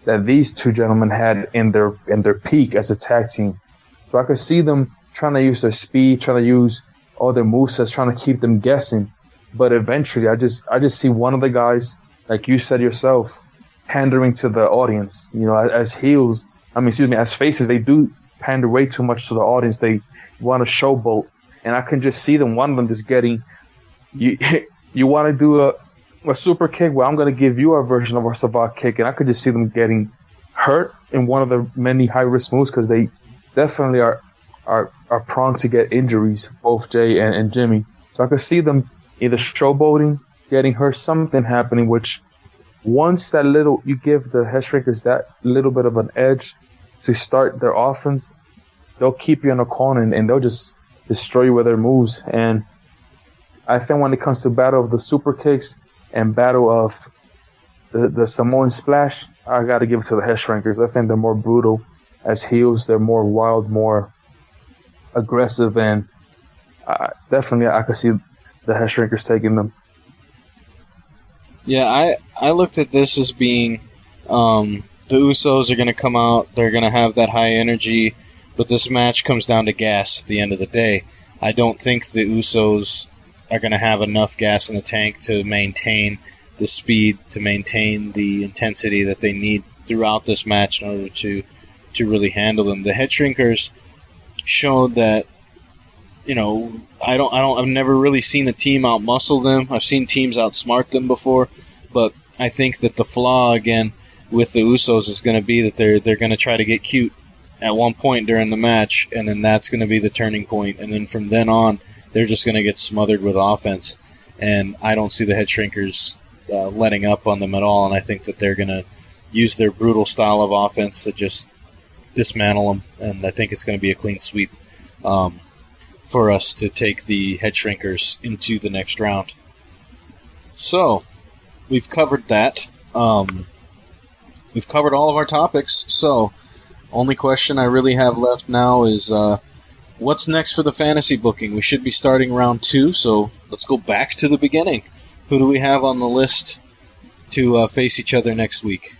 that these two gentlemen had in their peak as a tag team. So I could see them trying to use their speed, trying to use all their movesets, trying to keep them guessing. But eventually, I just see one of the guys, like you said yourself, pandering to the audience. You know, as heels, as faces, they do pander way too much to the audience. They want to showboat, and I can just see them. One of them just getting, you want to do a super kick? Well, I'm going to give you a version of our savate kick, and I could just see them getting hurt in one of the many high risk moves, because they definitely are prone to get injuries, both Jay and Jimmy. So I could see them either showboating, getting hurt, something happening, which once you give the Headshrinkers that little bit of an edge to start their offense, they'll keep you in a corner and they'll just destroy you with their moves. And I think when it comes to battle of the super kicks and battle of the Samoan splash, I got to give it to the Headshrinkers. I think they're more brutal as heels. They're more wild, more aggressive, and definitely I could see the Headshrinkers taking them. Yeah, I looked at this as being the Usos are going to come out, they're going to have that high energy, but this match comes down to gas at the end of the day. I don't think the Usos are going to have enough gas in the tank to maintain the speed, to maintain the intensity that they need throughout this match in order to really handle them. The Headshrinkers showed that, you know, I've never really seen a team out-muscle them. I've seen teams outsmart them before, but I think that the flaw, again, with the Usos is going to be that they're going to try to get cute at one point during the match, and then that's going to be the turning point, and then from then on, they're just going to get smothered with offense, and I don't see the Headshrinkers letting up on them at all, and I think that they're going to use their brutal style of offense to just dismantle them, and I think it's going to be a clean sweep for us to take the Headshrinkers into the next round. So, we've covered that. We've covered all of our topics, so only question I really have left now is what's next for the fantasy booking? We should be starting round 2, so let's go back to the beginning. Who do we have on the list to face each other next week?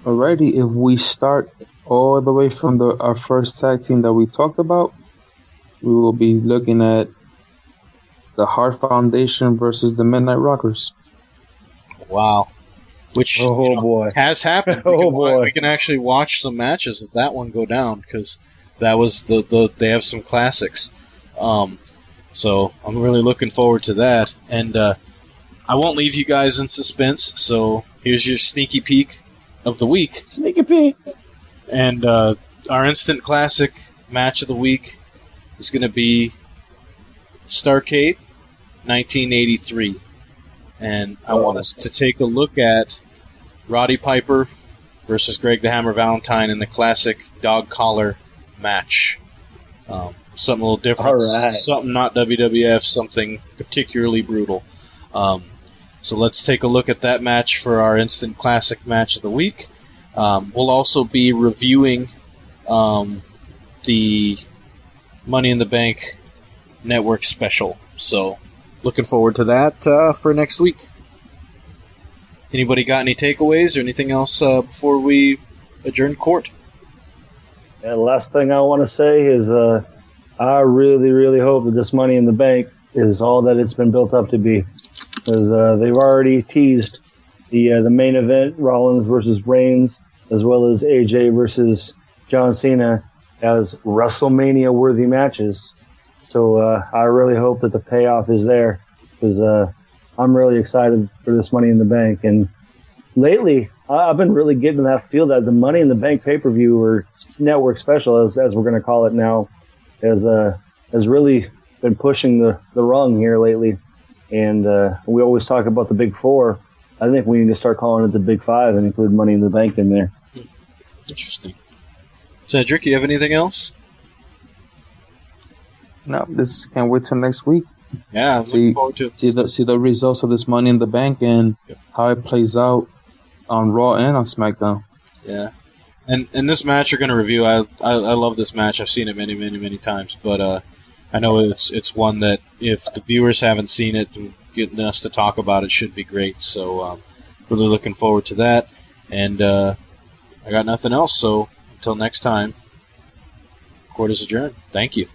Alrighty, if we start all the way from our first tag team that we talked about, we will be looking at the Hart Foundation versus the Midnight Rockers. Wow. Which boy. has happened. We can actually watch some matches of that one go down, because that was they have some classics. So I'm really looking forward to that. And I won't leave you guys in suspense, so here's your sneaky peek of the week. Sneaky peek. And our instant classic match of the week is going to be Starrcade 1983. And I want us to take a look at Roddy Piper versus Greg the Hammer Valentine in the classic dog collar match. Something a little different. Right. Something not WWF, something particularly brutal. So let's take a look at that match for our instant classic match of the week. We'll also be reviewing the Money in the Bank Network special. So looking forward to that for next week. Anybody got any takeaways or anything else before we adjourn court? Yeah, the last thing I want to say is I really, really hope that this Money in the Bank is all that it's been built up to be. Because they've already teased the main event, Rollins versus Reigns, as well as AJ versus John Cena as WrestleMania-worthy matches. So I really hope that the payoff is there, because I'm really excited for this Money in the Bank. And lately, I've been really getting that feel that the Money in the Bank pay-per-view, or network special, as we're going to call it now, has really been pushing the rung here lately. And we always talk about the Big Four. I think we need to start calling it the Big Five and include Money in the Bank in there. Interesting. Cedric, you have anything else? No, can't wait till next week. Yeah, I'm looking forward to it. See the results of this Money in the Bank and how it plays out on Raw and on SmackDown. Yeah, and this match you're going to review, I love this match. I've seen it many, many, many times, but I know it's one that if the viewers haven't seen it, getting us to talk about it should be great. So really looking forward to that. And I got nothing else. So until next time, court is adjourned. Thank you.